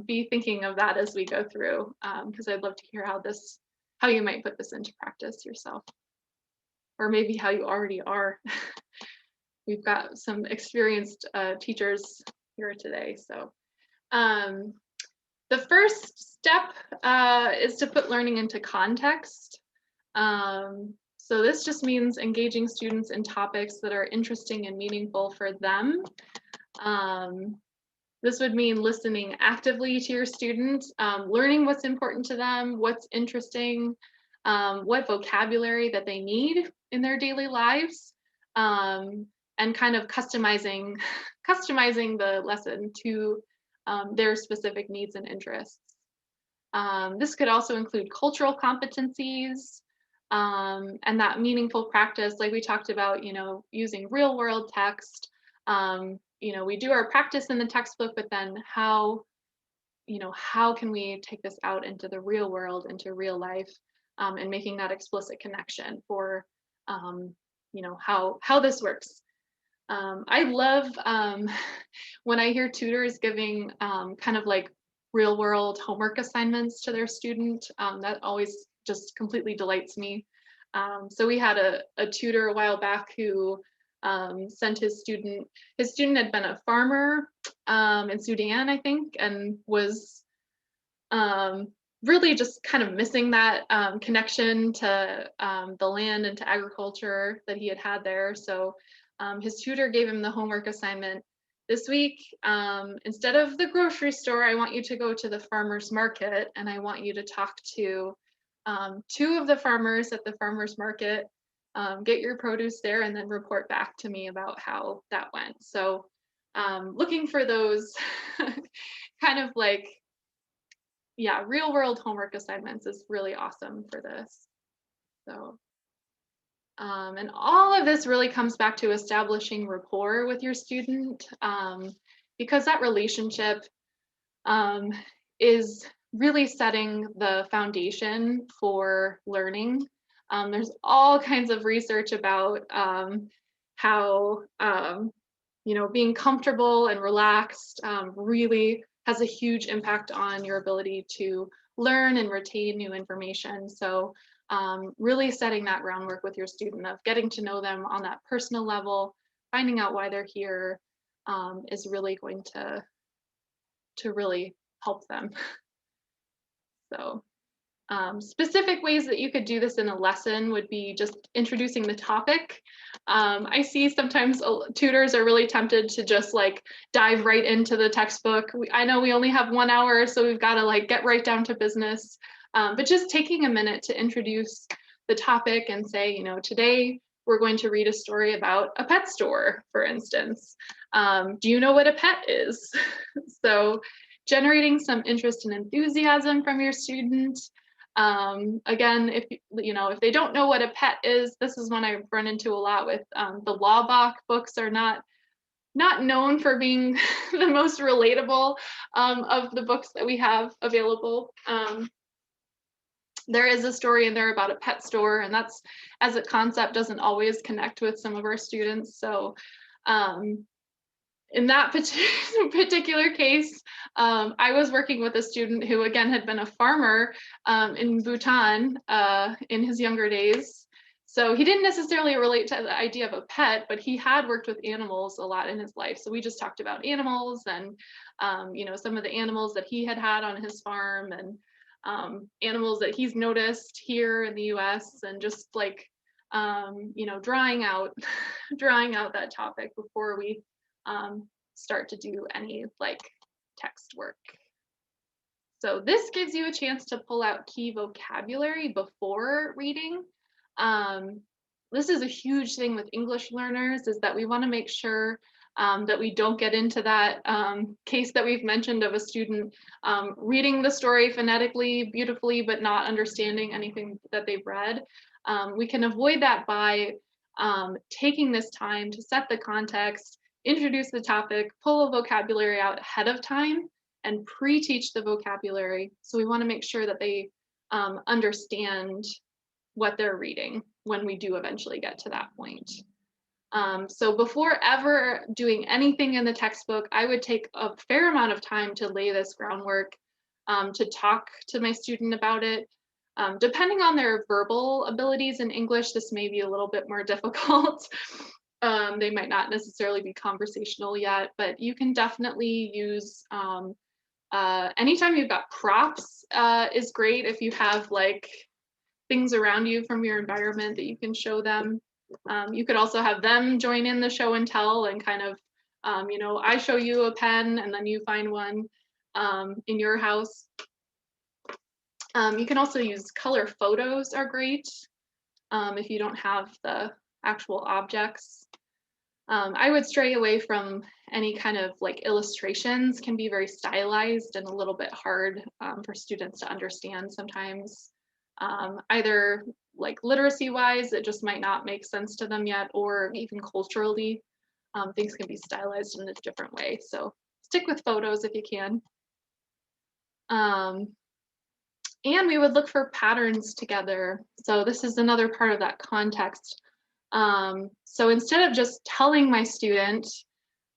S1: be thinking of that as we go through, because I'd love to hear how you might put this into practice yourself, or maybe how you already are. We've got some experienced teachers here today. So the first step is to put learning into context. So this just means engaging students in topics that are interesting and meaningful for them. This would mean listening actively to your students, learning what's important to them, what's interesting, what vocabulary that they need in their daily lives, and kind of customizing the lesson to their specific needs and interests. This could also include cultural competencies, and that meaningful practice, like we talked about, using real world text. We do our practice in the textbook, but then how can we take this out into the real world, into real life, and making that explicit connection for, how this works. I love when I hear tutors giving kind of like real world homework assignments to their student. That always just completely delights me. So we had a tutor a while back who sent his student had been a farmer in Sudan, I think, and was really just kind of missing that connection to the land and to agriculture that he had there. So his tutor gave him the homework assignment this week. Instead of the grocery store, I want you to go to the farmer's market, and I want you to talk to 2 of the farmers at the farmer's market, get your produce there, and then report back to me about how that went. So looking for those kind of like, real world homework assignments is really awesome for this. So, and all of this really comes back to establishing rapport with your student, because that relationship is really setting the foundation for learning. There's all kinds of research about how being comfortable and relaxed really has a huge impact on your ability to learn and retain new information. So really setting that groundwork with your student of getting to know them on that personal level, finding out why they're here, is really going to really help them. So specific ways that you could do this in a lesson would be just introducing the topic. I see sometimes tutors are really tempted to just like dive right into the textbook. I know we only have 1 hour, so we've got to like get right down to business. But just taking a minute to introduce the topic and say, today we're going to read a story about a pet store, for instance. Do you know what a pet is? So generating some interest and enthusiasm from your student. Again, if they don't know what a pet is, this is one I've run into a lot with. The Law books are not known for being the most relatable of the books that we have available. There is a story in there about a pet store, and that's, as a concept, doesn't always connect with some of our students. So in that particular case, I was working with a student who, again, had been a farmer in Bhutan in his younger days. So he didn't necessarily relate to the idea of a pet, but he had worked with animals a lot in his life. So we just talked about animals and, some of the animals that he had on his farm, and animals that he's noticed here in the US, and just like, drawing out that topic before we start to do any like text work. So this gives you a chance to pull out key vocabulary before reading. this is a huge thing with English learners, is that we want to make sure that we don't get into that case that we've mentioned of a student reading the story phonetically beautifully, but not understanding anything that they've read. We can avoid that by taking this time to set the context, introduce the topic, pull a vocabulary out ahead of time, and pre-teach the vocabulary. So we want to make sure that they understand what they're reading when we do eventually get to that point. So before ever doing anything in the textbook, I would take a fair amount of time to lay this groundwork, to talk to my student about it. Depending on their verbal abilities in English, this may be a little bit more difficult. They might not necessarily be conversational yet, but you can definitely use, anytime you've got props is great if you have like things around you from your environment that you can show them. You could also have them join in the show and tell and kind of, you know, I show you a pen and then you find one in your house. You can also use color photos are great if you don't have the actual objects. I would stray away from any kind of like illustrations, can be very stylized and a little bit hard for students to understand sometimes. Either like literacy wise, it just might not make sense to them yet, or even culturally, things can be stylized in a different way. So stick with photos if you can. And we would look for patterns together. So this is another part of that context. So instead of just telling my student,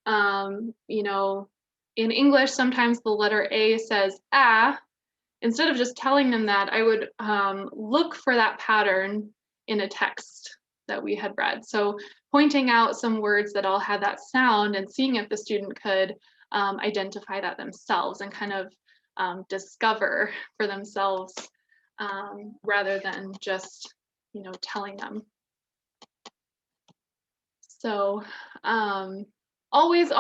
S1: you know, in English, sometimes the letter A says ah. Instead of just telling them that, I would look for that pattern in a text that we had read. So pointing out some words that all had that sound and seeing if the student could identify that themselves and kind of discover for themselves rather than just, you know, telling them. So always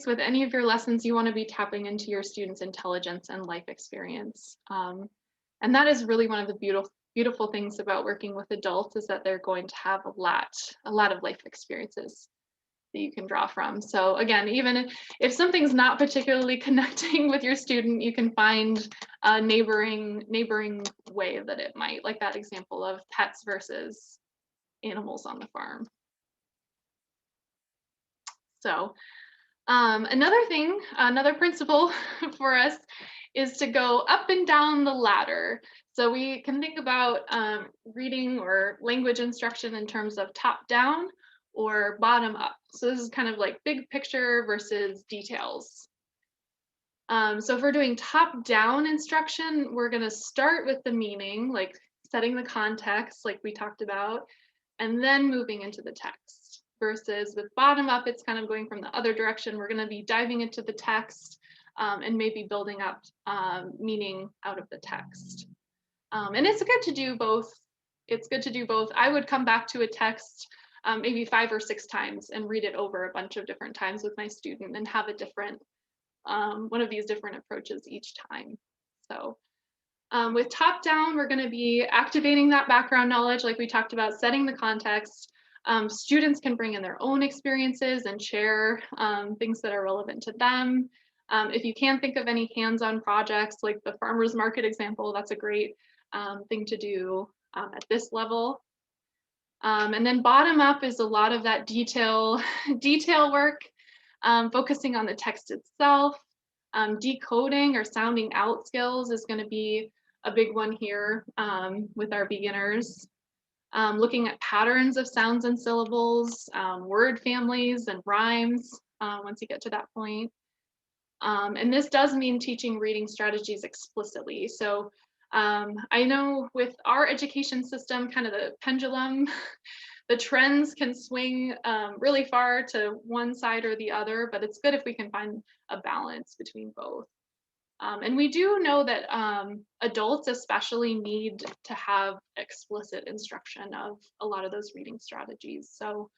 S1: with any of your lessons, you want to be tapping into your students' intelligence and life experience. And that is really one of the beautiful things about working with adults, is that they're going to have a lot of life experiences that you can draw from. So again, even if something's not particularly connecting with your student, you can find a neighboring way that it might, like that example of pets versus animals on the farm. So another principle for us is to go up and down the ladder. So we can think about reading or language instruction in terms of top down or bottom up. So this is kind of like big picture versus details. So if we're doing top down instruction, we're going to start with the meaning, like setting the context, like we talked about, and then moving into the text. Versus with bottom up, it's kind of going from the other direction. We're going to be diving into the text and maybe building up meaning out of the text. And it's good to do both. It's good to do both. I would come back to a text maybe 5 or 6 times and read it over a bunch of different times with my student and have a different, one of these different approaches each time. So with top down, we're going to be activating that background knowledge, like we talked about, setting the context. Students can bring in their own experiences and share things that are relevant to them. If you can think of any hands-on projects, like the farmer's market example, that's a great thing to do at this level. And then bottom up is a lot of that detail work, focusing on the text itself. Decoding or sounding out skills is going to be a big one here with our beginners. Looking at patterns of sounds and syllables, word families and rhymes once you get to that point. And this does mean teaching reading strategies explicitly. So I know with our education system, kind of the pendulum, the trends can swing really far to one side or the other, but it's good if we can find a balance between both. And we do know that adults especially need to have explicit instruction of a lot of those reading strategies. So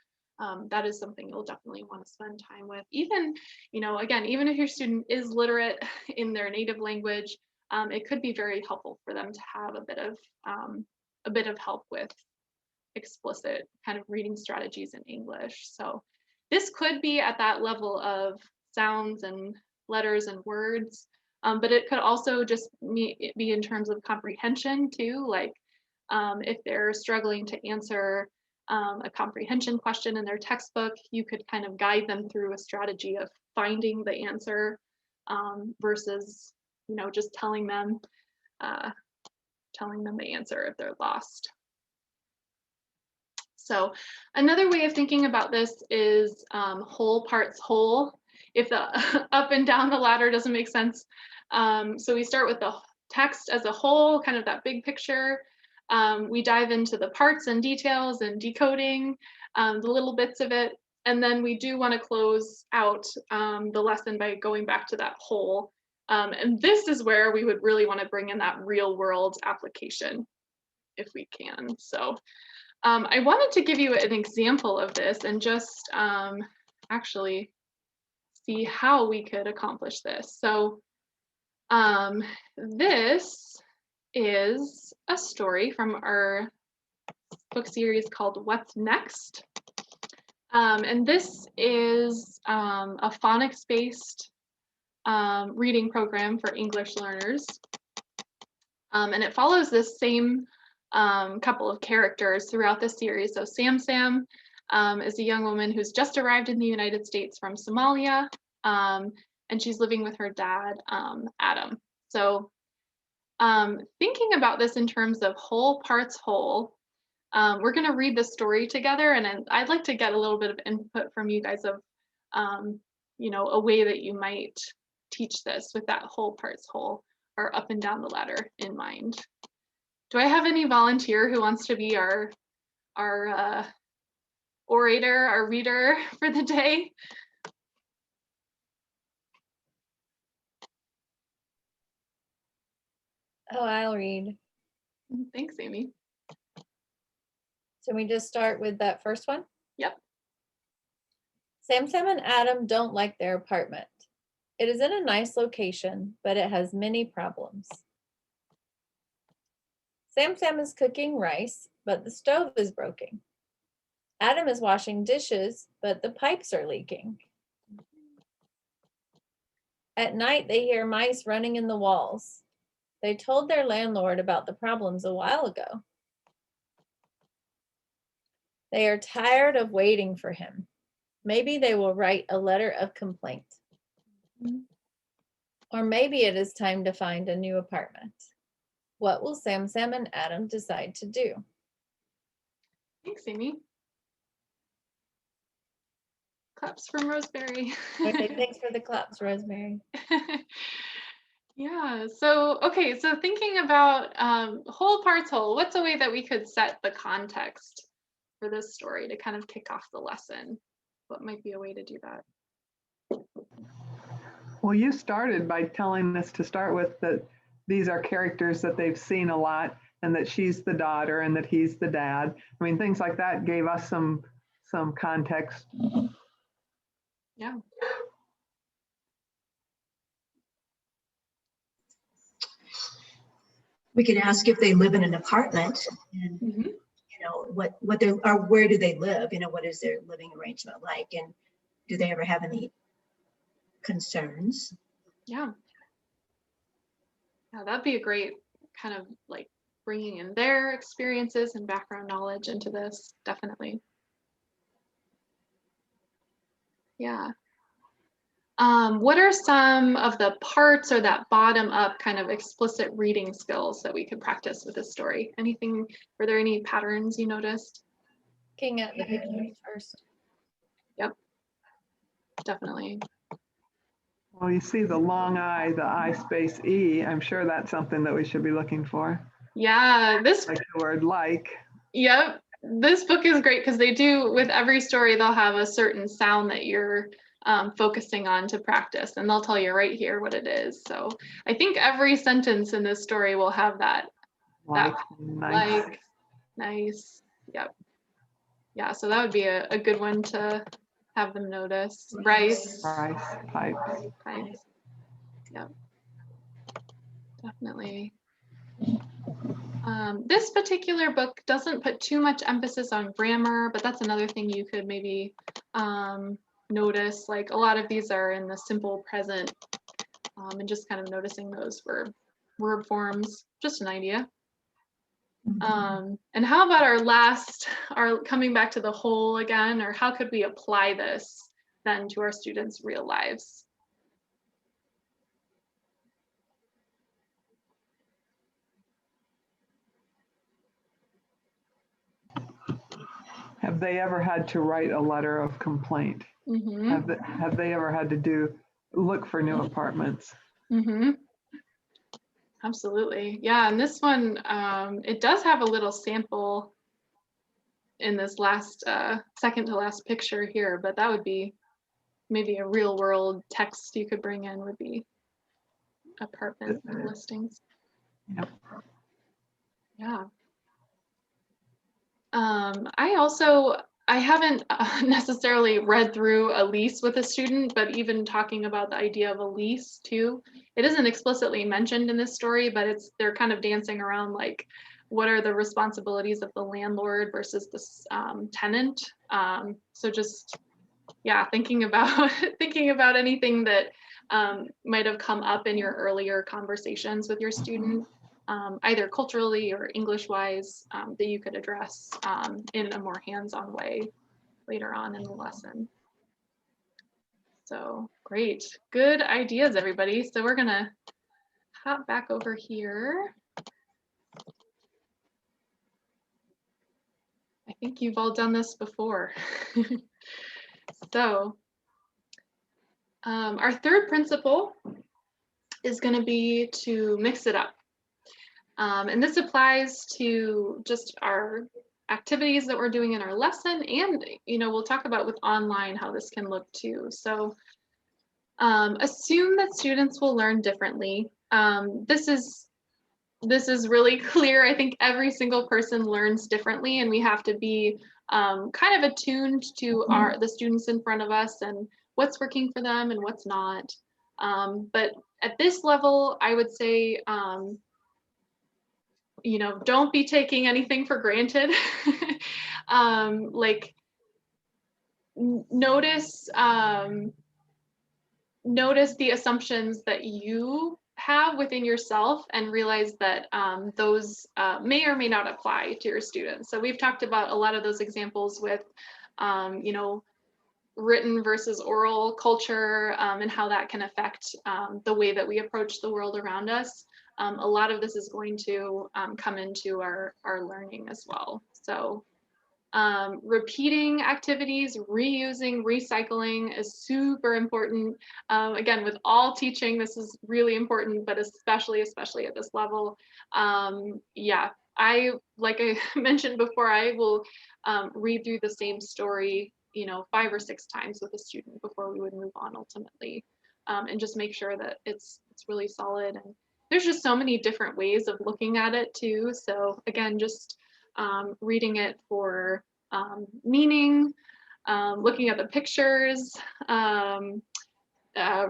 S1: that is something you'll definitely want to spend time with. Even, you know, again, even if your student is literate in their native language, it could be very helpful for them to have a bit of help with explicit kind of reading strategies in English. So this could be at that level of sounds and letters and words, but it could also just be in terms of comprehension too. Like if they're struggling to answer a comprehension question in their textbook, you could kind of guide them through a strategy of finding the answer versus, you know, just telling them the answer if they're lost. So another way of thinking about this is whole parts whole, if the up and down the ladder doesn't make sense. So we start with the text as a whole, kind of that big picture. We dive into the parts and details and decoding the little bits of it. And then we do want to close out the lesson by going back to that whole. And this is where we would really want to bring in that real world application if we can. So I wanted to give you an example of this and just actually see how we could accomplish this. So this is a story from our book series called What's Next? And this is a phonics-based reading program for English learners. And it follows this same couple of characters throughout the series. So Sam is a young woman who's just arrived in the United States from Somalia, and she's living with her dad, Adam. So thinking about this in terms of whole parts whole, we're going to read the story together, and I'd like to get a little bit of input from you guys of, you know, a way that you might teach this with that whole parts whole or up and down the ladder in mind. Do I have any volunteer who wants to be our orator, our reader for the day?
S2: Oh, I'll read.
S1: Thanks, Amy.
S2: So we just start with that first one?
S1: Yep.
S2: Sam and Adam don't like their apartment. It is in a nice location, but it has many problems. Sam is cooking rice, but the stove is broken. Adam is washing dishes, but the pipes are leaking. At night, they hear mice running in the walls. They told their landlord about the problems a while ago. They are tired of waiting for him. Maybe they will write a letter of complaint. Or maybe it is time to find a new apartment. What will Sam and Adam decide to do?
S1: Thanks, Amy. Claps from Rosemary.
S2: Okay, thanks for the claps, Rosemary.
S1: Yeah, so, okay, so thinking about whole parts whole, what's a way that we could set the context for this story to kind of kick off the lesson? What might be a way to do that?
S3: Well, you started by telling us to start with that these are characters that they've seen a lot, and that she's the daughter and that he's the dad. I mean, things like that gave us some context.
S1: Yeah.
S4: We could ask if they live in an apartment and, you know, what they are, where do they live? You know, what is their living arrangement like? And do they ever have any concerns?
S1: Yeah. Yeah, that'd be a great kind of like bringing in their experiences and background knowledge into this, definitely. Yeah. What are some of the parts or that bottom up kind of explicit reading skills that we could practice with this story? Anything, were there any patterns you noticed?
S2: Looking at the pictures first.
S1: Yep, definitely.
S3: Well, you see the long I, the I space E. I'm sure that's something that we should be looking for.
S1: Yeah, this,
S3: Like the word like.
S1: yep, this book is great because they do, with every story, they'll have a certain sound that you're focusing on to practice, and they'll tell you right here what it is. So I think every sentence in this story will have that.
S3: Like, nice.
S1: Like, nice. Yep. Yeah, so that would be a good one to have them notice. Rice.
S3: Rice, pipes.
S1: Pipes. Yep. Definitely. This particular book doesn't put too much emphasis on grammar, but that's another thing you could maybe notice. Like a lot of these are in the simple present, and just kind of noticing those for verb forms, just an idea. And how about our coming back to the whole again, or how could we apply this then to our students' real lives?
S3: Have they ever had to write a letter of complaint?
S1: Mm-hmm.
S3: Have they ever had to look for new apartments?
S1: Mm-hmm. Absolutely. Yeah, and this one, it does have a little sample in this last second to last picture here, but that would be maybe a real world text you could bring in would be apartment listings.
S3: Yep.
S1: Yeah. I haven't necessarily read through a lease with a student, but even talking about the idea of a lease too, it isn't explicitly mentioned in this story, but they're kind of dancing around like, what are the responsibilities of the landlord versus the tenant? So just, yeah, thinking about thinking about anything that might have come up in your earlier conversations with your student. Either culturally or English-wise, that you could address in a more hands-on way later on in the lesson. So great, good ideas, everybody. So we're gonna hop back over here. I think you've all done this before. So our third principle is gonna be to mix it up. And this applies to just our activities that we're doing in our lesson, and we'll talk about with online how this can look too. So assume that students will learn differently. This is really clear. I think every single person learns differently, and we have to be kind of attuned to the students in front of us and what's working for them and what's not. But at this level, I would say don't be taking anything for granted. Like notice the assumptions that you have within yourself and realize that those may or may not apply to your students. So we've talked about a lot of those examples with written versus oral culture, and how that can affect the way that we approach the world around us. A lot of this is going to come into our learning as well. So repeating activities, reusing, recycling is super important. Again, with all teaching, this is really important, but especially at this level. Yeah, like I mentioned before, I will read through the same story 5 or 6 times with a student before we would move on ultimately, and just make sure that it's really solid. And there's just so many different ways of looking at it too. So again, just reading it for meaning, looking at the pictures,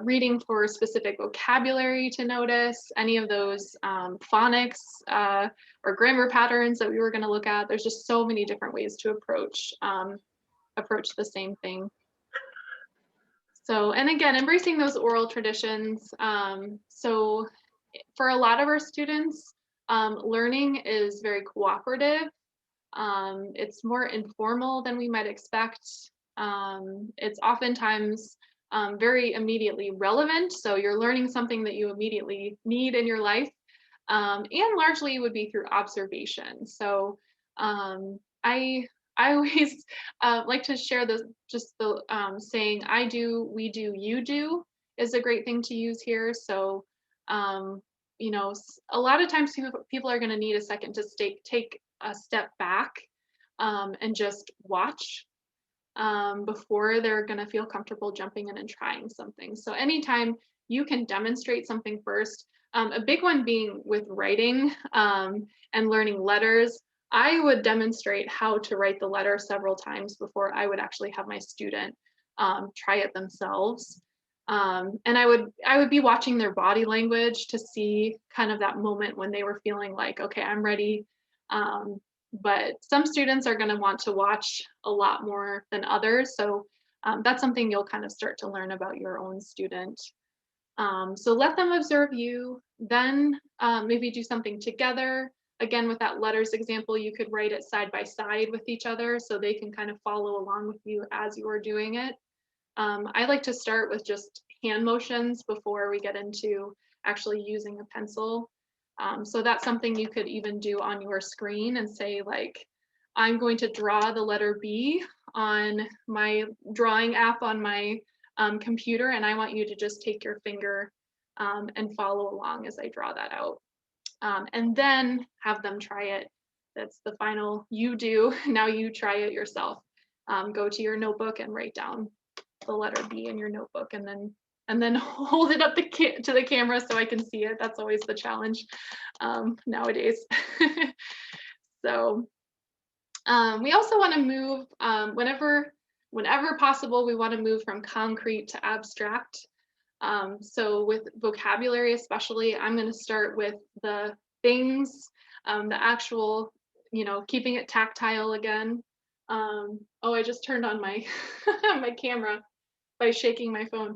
S1: reading for specific vocabulary to notice, any of those phonics or grammar patterns that we were going to look at. There's just so many different ways to approach the same thing. So, and again, embracing those oral traditions. So for a lot of our students, learning is very cooperative. It's more informal than we might expect. It's oftentimes very immediately relevant. So you're learning something that you immediately need in your life, and largely would be through observation. So I always like to share the saying, I do, we do, you do is a great thing to use here. So a lot of times people are going to need a second to take a step back and just watch before they're going to feel comfortable jumping in and trying something. So anytime you can demonstrate something first, a big one being with writing and learning letters, I would demonstrate how to write the letter several times before I would actually have my student try it themselves. And I would be watching their body language to see kind of that moment when they were feeling like, okay, I'm ready. But some students are going to want to watch a lot more than others. So that's something you'll kind of start to learn about your own student. So let them observe you, then maybe do something together. Again, with that letters example, you could write it side by side with each other so they can kind of follow along with you as you're doing it. I like to start with just hand motions before we get into actually using a pencil. So that's something you could even do on your screen and say like, I'm going to draw the letter B on my drawing app on my computer, and I want you to just take your finger and follow along as I draw that out. And then have them try it. That's the final you do. Now you try it yourself. Go to your notebook and write down the letter B in your notebook, and then hold it up to the camera so I can see it. That's always the challenge nowadays. So we also want to move whenever possible. We want to move from concrete to abstract. So with vocabulary especially, I'm going to start with the things, the actual, keeping it tactile again. Oh, I just turned on my my camera by shaking my phone.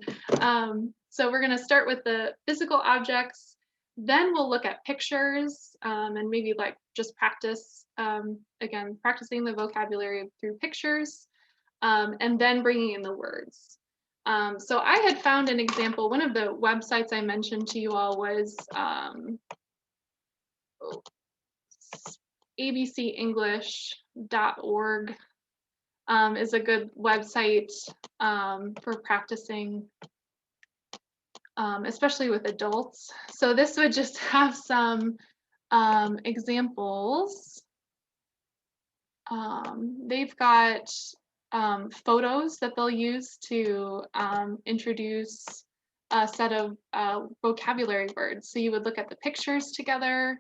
S1: So we're going to start with the physical objects, then we'll look at pictures and maybe like just practice, again, practicing the vocabulary through pictures, and then bringing in the words. So I had found an example. One of the websites I mentioned to you all was abcenglish.org. Is a good website for practicing, especially with adults. So this would just have some examples. They've got photos that they'll use to introduce a set of vocabulary words. So you would look at the pictures together,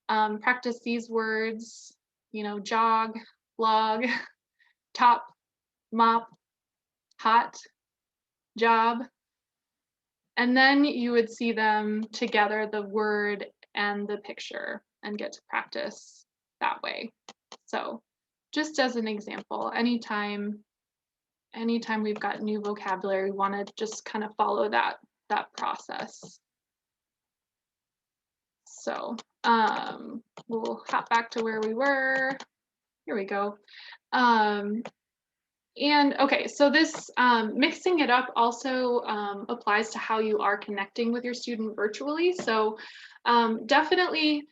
S1: practice these words, jog, log, top, mop, hot, job. And then you would see them together, the word and the picture, and get to practice that way. So just as an example, anytime we've got new vocabulary, we want to just kind of follow that process. So we'll hop back to where we were. Here we go. And okay, so this mixing it up also applies to how you are connecting with your student virtually. So definitely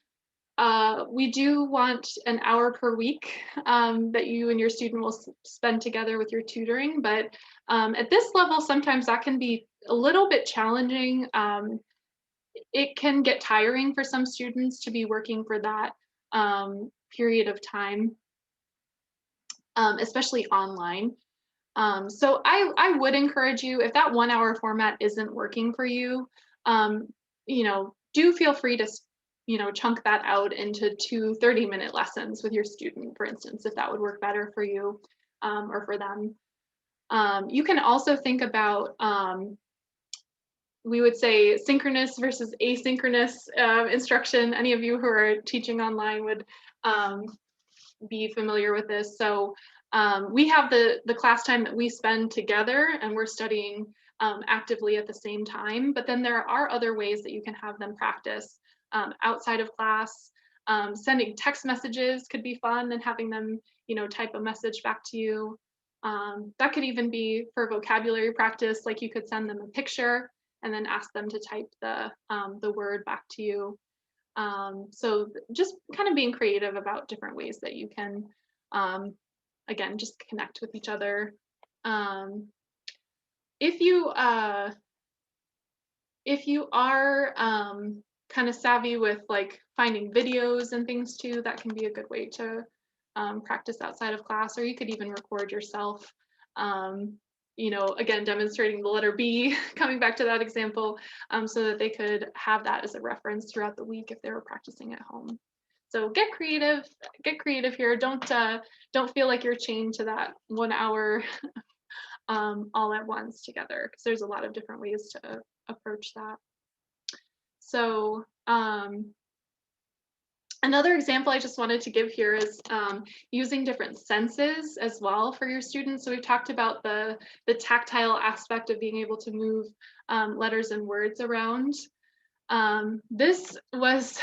S1: we do want an hour per week that you and your student will spend together with your tutoring, but at this level, sometimes that can be a little bit challenging. It can get tiring for some students to be working for that period of time, especially online. So I would encourage you, if that 1 hour format isn't working for you, do feel free to chunk that out into 2 30-minute lessons with your student, for instance, if that would work better for you or for them. You can also think about, we would say, synchronous versus asynchronous instruction. Any of you who are teaching online would be familiar with this. So we have the class time that we spend together and we're studying actively at the same time, but then there are other ways that you can have them practice outside of class. Sending text messages could be fun, and having them, type a message back to you. That could even be for vocabulary practice, like you could send them a picture and then ask them to type the word back to you. So just kind of being creative about different ways that you can, again, just connect with each other. If you are kind of savvy with like finding videos and things too, that can be a good way to practice outside of class, or you could even record yourself. Again, demonstrating the letter B, coming back to that example, so that they could have that as a reference throughout the week if they were practicing at home. So get creative here. Don't feel like you're chained to that 1 hour all at once together, because there's a lot of different ways to approach that. So another example I just wanted to give here is using different senses as well for your students. So we've talked about the tactile aspect of being able to move letters and words around. This was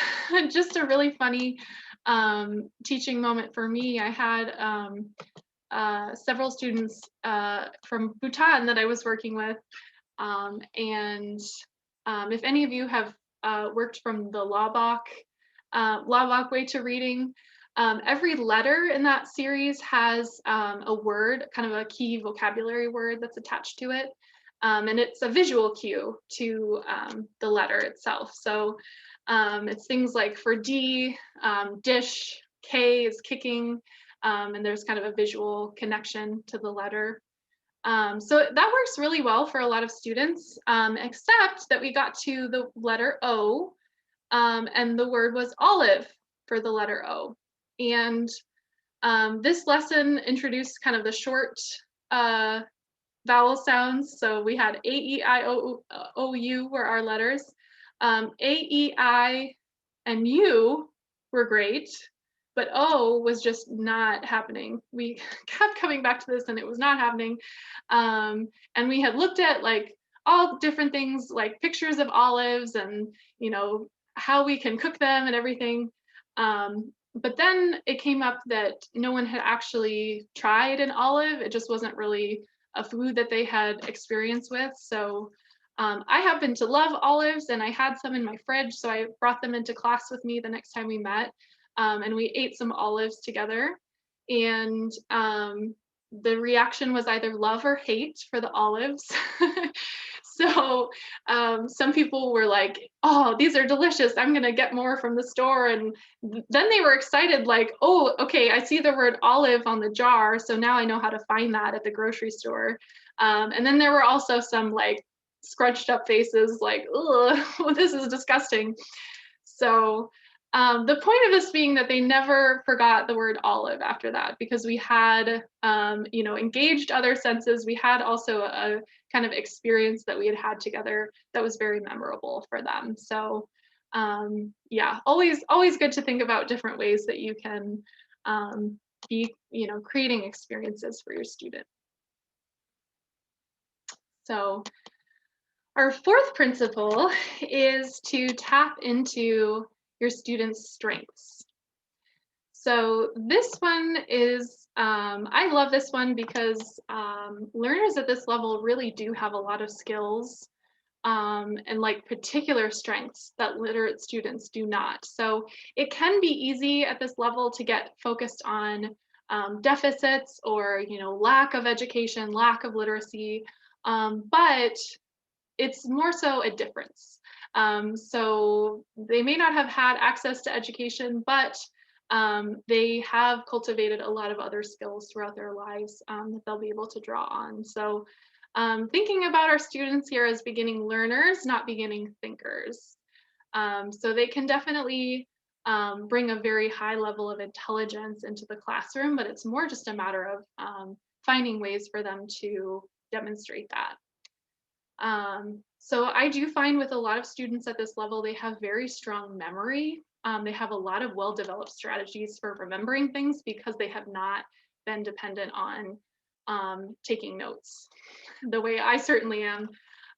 S1: just a really funny teaching moment for me. I had several students from Bhutan that I was working with, and if any of you have worked from the Lawbach way to reading, every letter in that series has a word, kind of a key vocabulary word that's attached to it. And it's a visual cue to the letter itself. So it's things like for D, dish, K is kicking, and there's kind of a visual connection to the letter. So that works really well for a lot of students, except that we got to the letter O, and the word was olive for the letter O. And this lesson introduced kind of the short vowel sounds. So we had A, E, I, O, U were our letters. A, E, I, and U were great, but O was just not happening. We kept coming back to this and it was not happening. And we had looked at like all different things like pictures of olives and, you know, how we can cook them and everything. But then it came up that no one had actually tried an olive. It just wasn't really a food that they had experience with. So I happen to love olives and I had some in my fridge. So I brought them into class with me the next time we met, and we ate some olives together. And the reaction was either love or hate for the olives. So some people were like, oh, these are delicious. I'm going to get more from the store. And then they were excited, like, oh, okay, I see the word olive on the jar. So now I know how to find that at the grocery store. And then there were also some like scrunched up faces like, oh, this is disgusting. So the point of this being that they never forgot the word olive after that, because we had, you know, engaged other senses. We had also a kind of experience that we had had together that was very memorable for them. So yeah, always good to think about different ways that you can be, you know, creating experiences for your student. So our fourth principle is to tap into your students' strengths. So this one is, I love this one because learners at this level really do have a lot of skills and like particular strengths that literate students do not. So it can be easy at this level to get focused on deficits or, you know, lack of education, lack of literacy, but it's more so a difference. So they may not have had access to education, but they have cultivated a lot of other skills throughout their lives that they'll be able to draw on. So thinking about our students here as beginning learners, not beginning thinkers. So they can definitely bring a very high level of intelligence into the classroom, but it's more just a matter of finding ways for them to demonstrate that. So I do find with a lot of students at this level, they have very strong memory. They have a lot of well-developed strategies for remembering things because they have not been dependent on taking notes the way I certainly am.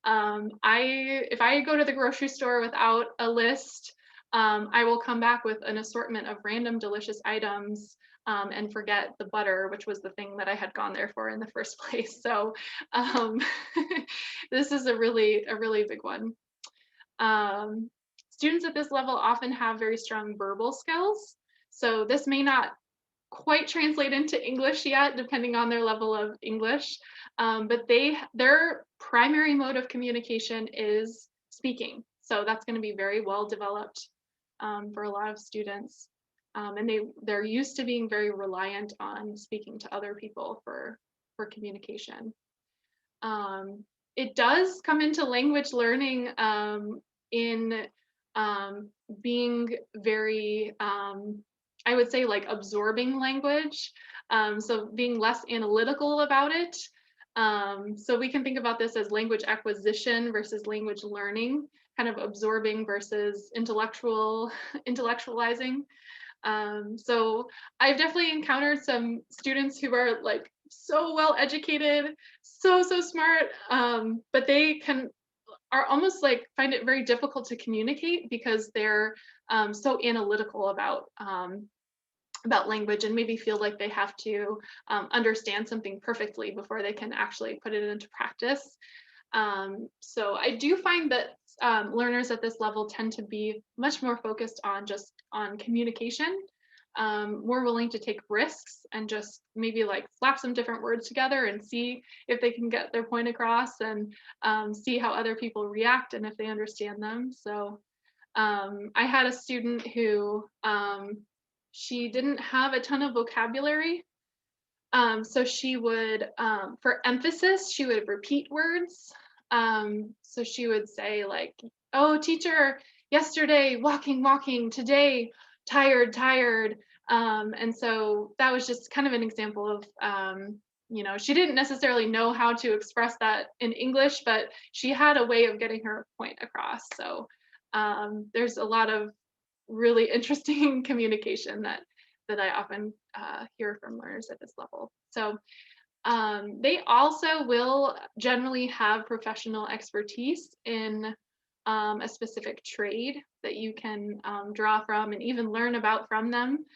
S1: If I go to the grocery store without a list, I will come back with an assortment of random delicious items and forget the butter, which was the thing that I had gone there for in the first place. So this is a really big one. Students at this level often have very strong verbal skills. So this may not quite translate into English yet, depending on their level of English, but their primary mode of communication is speaking. So that's going to be very well developed for a lot of students. And they're used to being very reliant on speaking to other people for communication. It does come into language learning in being very, I would say, like absorbing language. So being less analytical about it. So we can think about this as language acquisition versus language learning, kind of absorbing versus intellectualizing. So I've definitely encountered some students who are like so well educated, so smart, but they are almost like find it very difficult to communicate because they're so analytical about language and maybe feel like they have to understand something perfectly before they can actually put it into practice. So I do find that learners at this level tend to be much more focused on communication, more willing to take risks and just maybe like slap some different words together and see if they can get their point across, and see how other people react and if they understand them. So I had a student who she didn't have a ton of vocabulary. So she would, for emphasis, she would repeat words. So she would say like, oh, teacher, yesterday, walking, today, tired. And so that was just kind of an example of, she didn't necessarily know how to express that in English, but she had a way of getting her point across. So there's a lot of really interesting communication that I often hear from learners at this level. So they also will generally have professional expertise in a specific trade that you can draw from and even learn about from them.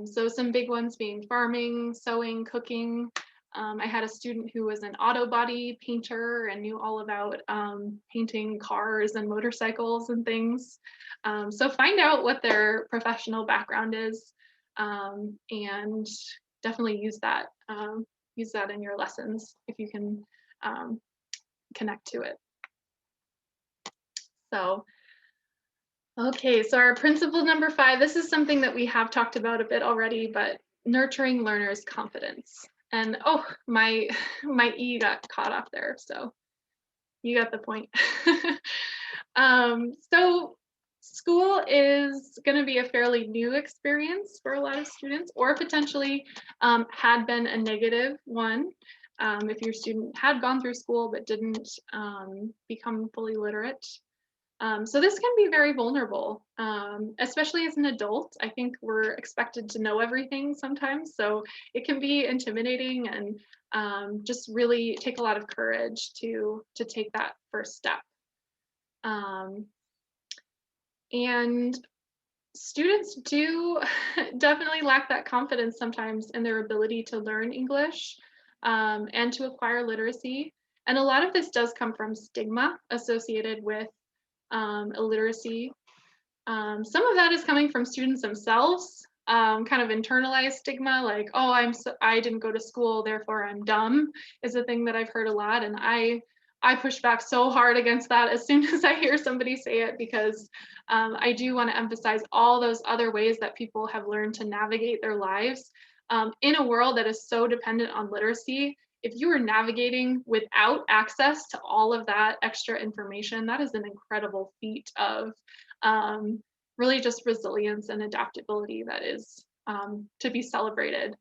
S1: So some big ones being farming, sewing, cooking. I had a student who was an auto body painter and knew all about painting cars and motorcycles and things. So find out what their professional background is, and definitely use that in your lessons if you can connect to it. So, okay, so our principle number 5, this is something that we have talked about a bit already, but nurturing learners' confidence. And oh, my E got caught off there, so you got the point. So school is going to be a fairly new experience for a lot of students, or potentially had been a negative one if your student had gone through school but didn't become fully literate. So this can be very vulnerable, especially as an adult. I think we're expected to know everything sometimes, so it can be intimidating and just really take a lot of courage to take that first step. And students do definitely lack that confidence sometimes in their ability to learn English and to acquire literacy. And a lot of this does come from stigma associated with illiteracy. Some of that is coming from students themselves, kind of internalized stigma, like, oh, I didn't go to school, therefore I'm dumb, is a thing that I've heard a lot. And I push back so hard against that as soon as I hear somebody say it, because I do want to emphasize all those other ways that people have learned to navigate their lives. In a world that is so dependent on literacy, if you are navigating without access to all of that extra information, that is an incredible feat of really just resilience and adaptability that is to be celebrated.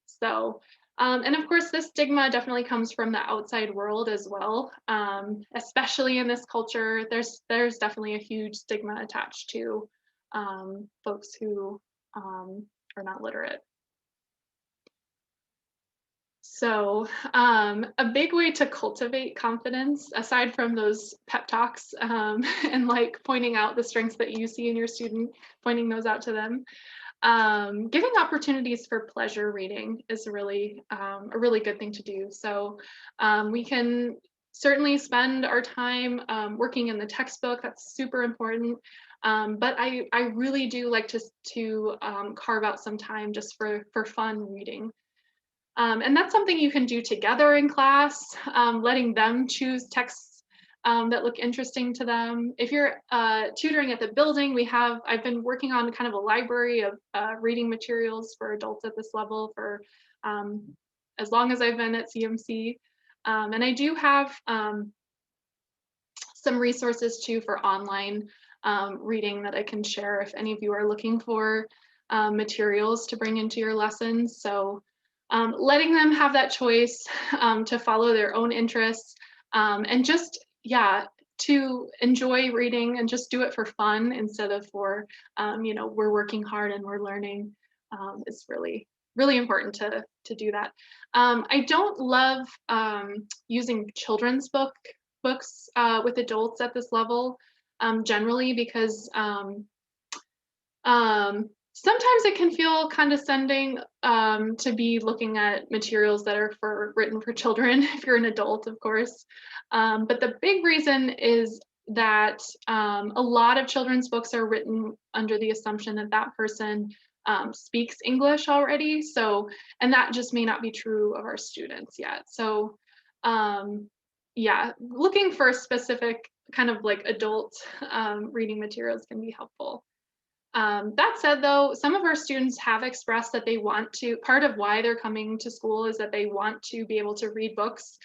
S1: So, and of course, this stigma definitely comes from the outside world as well. Especially in this culture, there's definitely a huge stigma attached to folks who are not literate. So a big way to cultivate confidence, aside from those pep talks and like pointing out the strengths that you see in your student, pointing those out to them, giving opportunities for pleasure reading is really a really good thing to do. So we can certainly spend our time working in the textbook. That's super important. But I really do like to carve out some time just for fun reading. And that's something you can do together in class, letting them choose texts that look interesting to them. If you're tutoring at the building, I've been working on kind of a library of reading materials for adults at this level for as long as I've been at CMC. And I do have some resources too for online reading that I can share if any of you are looking for materials to bring into your lessons. So letting them have that choice to follow their own interests, and just, yeah, to enjoy reading and just do it for fun instead of for, we're working hard and we're learning. It's really, really important to do that. I don't love using children's books with adults at this level, generally, because sometimes it can feel condescending to be looking at materials that are written for children if you're an adult, of course. But the big reason is that a lot of children's books are written under the assumption that that person speaks English already. So, and that just may not be true of our students yet. So, yeah, looking for specific kind of like adult reading materials can be helpful. That said, though, some of our students have expressed that they want to, part of why they're coming to school is that they want to be able to read books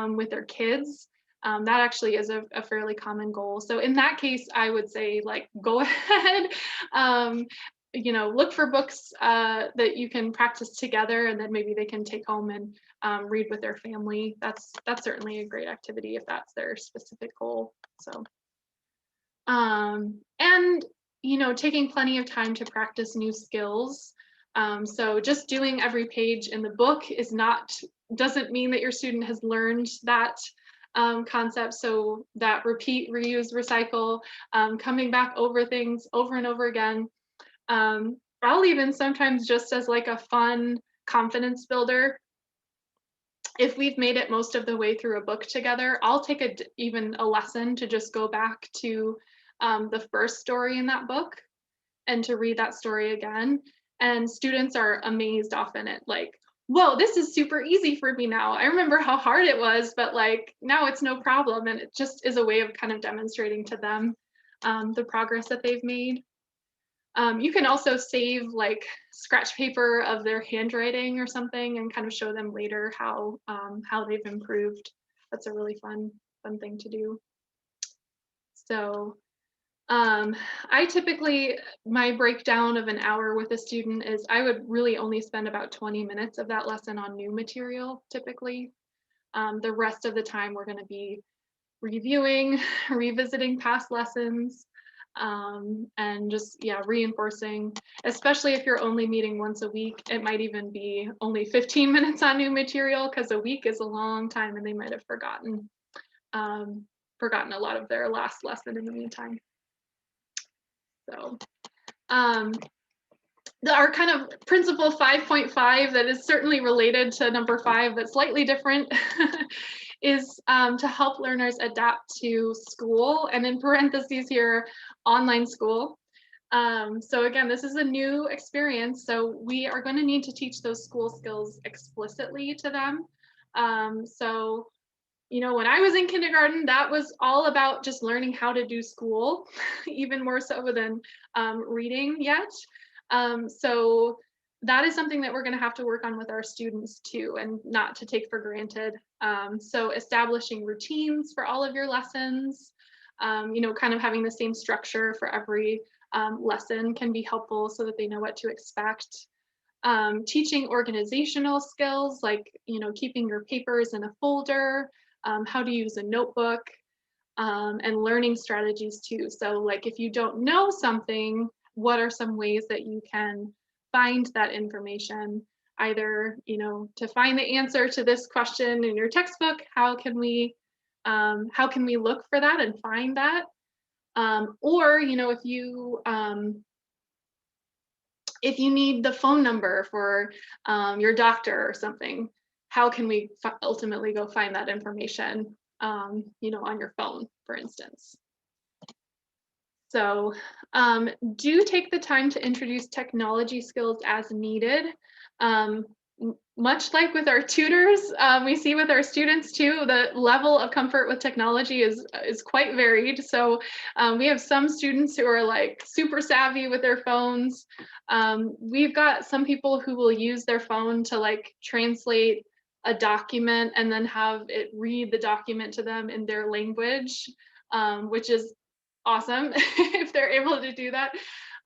S1: with their kids. That actually is a fairly common goal. So in that case, I would say, like, go ahead, look for books that you can practice together, and then maybe they can take home and read with their family. That's certainly a great activity if that's their specific goal. So, and taking plenty of time to practice new skills. So just doing every page in the book doesn't mean that your student has learned that concept. So that repeat, reuse, recycle, coming back over things over and over again. I'll even sometimes, just as like a fun confidence builder, if we've made it most of the way through a book together, I'll take even a lesson to just go back to the first story in that book and to read that story again. And students are amazed often at, like, whoa, this is super easy for me now. I remember how hard it was, but like now it's no problem. And it just is a way of kind of demonstrating to them the progress that they've made. You can also save like scratch paper of their handwriting or something and kind of show them later how they've improved. That's a really fun thing to do. So I typically, my breakdown of an hour with a student is I would really only spend about 20 minutes of that lesson on new material typically. The rest of the time we're going to be reviewing, revisiting past lessons, and just, yeah, reinforcing, especially if you're only meeting once a week. It might even be only 15 minutes on new material, because a week is a long time and they might have forgotten a lot of their last lesson in the meantime. So our kind of principle 5.5 that is certainly related to number 5, that's slightly different, is to help learners adapt to school, and in parentheses here, online school. So again, this is a new experience, so we are going to need to teach those school skills explicitly to them. So, when I was in kindergarten, that was all about just learning how to do school, even more so than reading yet. So that is something that we're going to have to work on with our students too, and not to take for granted. So establishing routines for all of your lessons, kind of having the same structure for every lesson can be helpful so that they know what to expect. Teaching organizational skills, like, keeping your papers in a folder, how to use a notebook, and learning strategies too. So like, if you don't know something, what are some ways that you can find that information? Either, to find the answer to this question in your textbook, how can we look for that and find that? Or, if you need the phone number for your doctor or something, how can we ultimately go find that information, on your phone, for instance? So do take the time to introduce technology skills as needed. Much like with our tutors, we see with our students too, the level of comfort with technology is quite varied. So we have some students who are like super savvy with their phones. We've got some people who will use their phone to like translate a document and then have it read the document to them in their language, which is awesome if they're able to do that.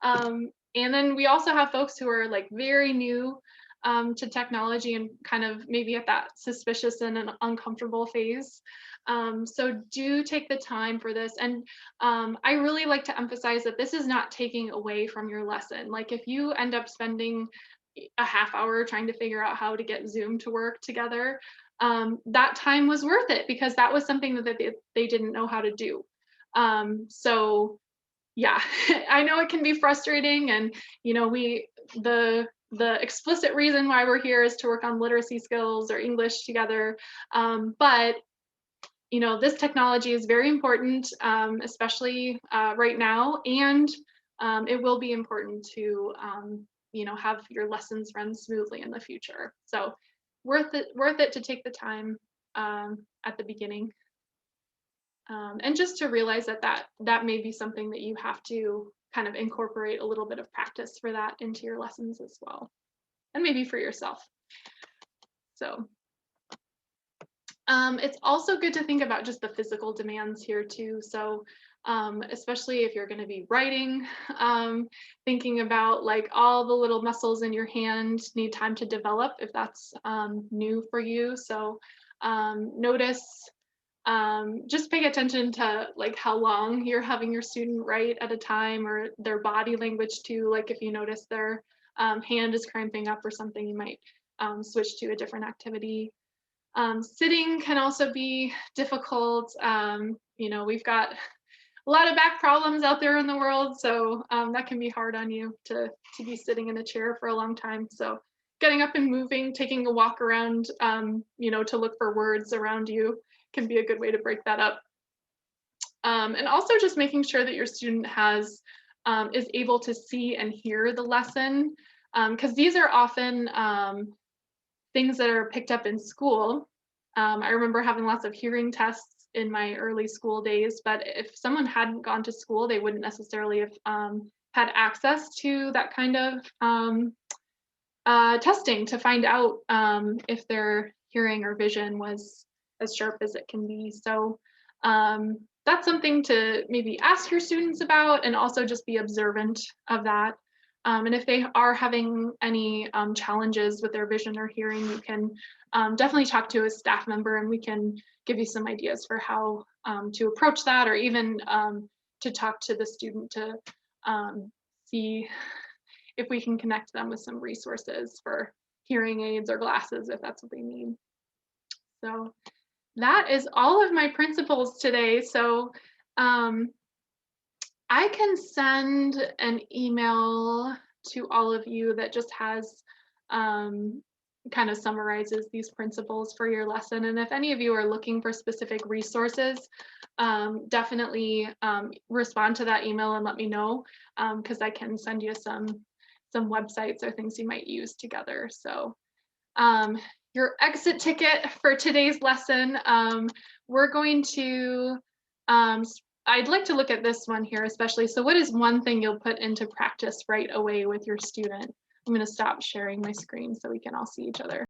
S1: And then we also have folks who are like very new to technology and kind of maybe at that suspicious and an uncomfortable phase. So do take the time for this. And I really like to emphasize that this is not taking away from your lesson. Like if you end up spending a half hour trying to figure out how to get Zoom to work together, that time was worth it because that was something that they didn't know how to do. So yeah, I know it can be frustrating, and you know, the explicit reason why we're here is to work on literacy skills or English together. But you know, this technology is very important, especially right now, and it will be important to you know, have your lessons run smoothly in the future. So worth it to take the time at the beginning. And just to realize that may be something that you have to kind of incorporate a little bit of practice for that into your lessons as well, and maybe for yourself. So it's also good to think about just the physical demands here too. So especially if you're going to be writing, thinking about like all the little muscles in your hand need time to develop if that's new for you. So notice, just pay attention to like how long you're having your student write at a time, or their body language too. Like if you notice their hand is cramping up or something, you might switch to a different activity. Sitting can also be difficult. You know, we've got a lot of back problems out there in the world, so that can be hard on you to be sitting in a chair for a long time. So getting up and moving, taking a walk around, you know, to look for words around you can be a good way to break that up. And also just making sure that your student is able to see and hear the lesson, because these are often things that are picked up in school. I remember having lots of hearing tests in my early school days, but if someone hadn't gone to school, they wouldn't necessarily have had access to that kind of testing to find out if their hearing or vision was as sharp as it can be. So that's something to maybe ask your students about, and also just be observant of that. And if they are having any challenges with their vision or hearing, you can definitely talk to a staff member, and we can give you some ideas for how to approach that, or even to talk to the student to see if we can connect them with some resources for hearing aids or glasses if that's what they need. So that is all of my principles today. So I can send an email to all of you that just has kind of summarizes these principles for your lesson. And if any of you are looking for specific resources, definitely respond to that email and let me know, because I can send you some websites or things you might use together. So your exit ticket for today's lesson, we're going to, I'd like to look at this one here especially. So what is one thing you'll put into practice right away with your student? I'm going to stop sharing my screen so we can all see each other.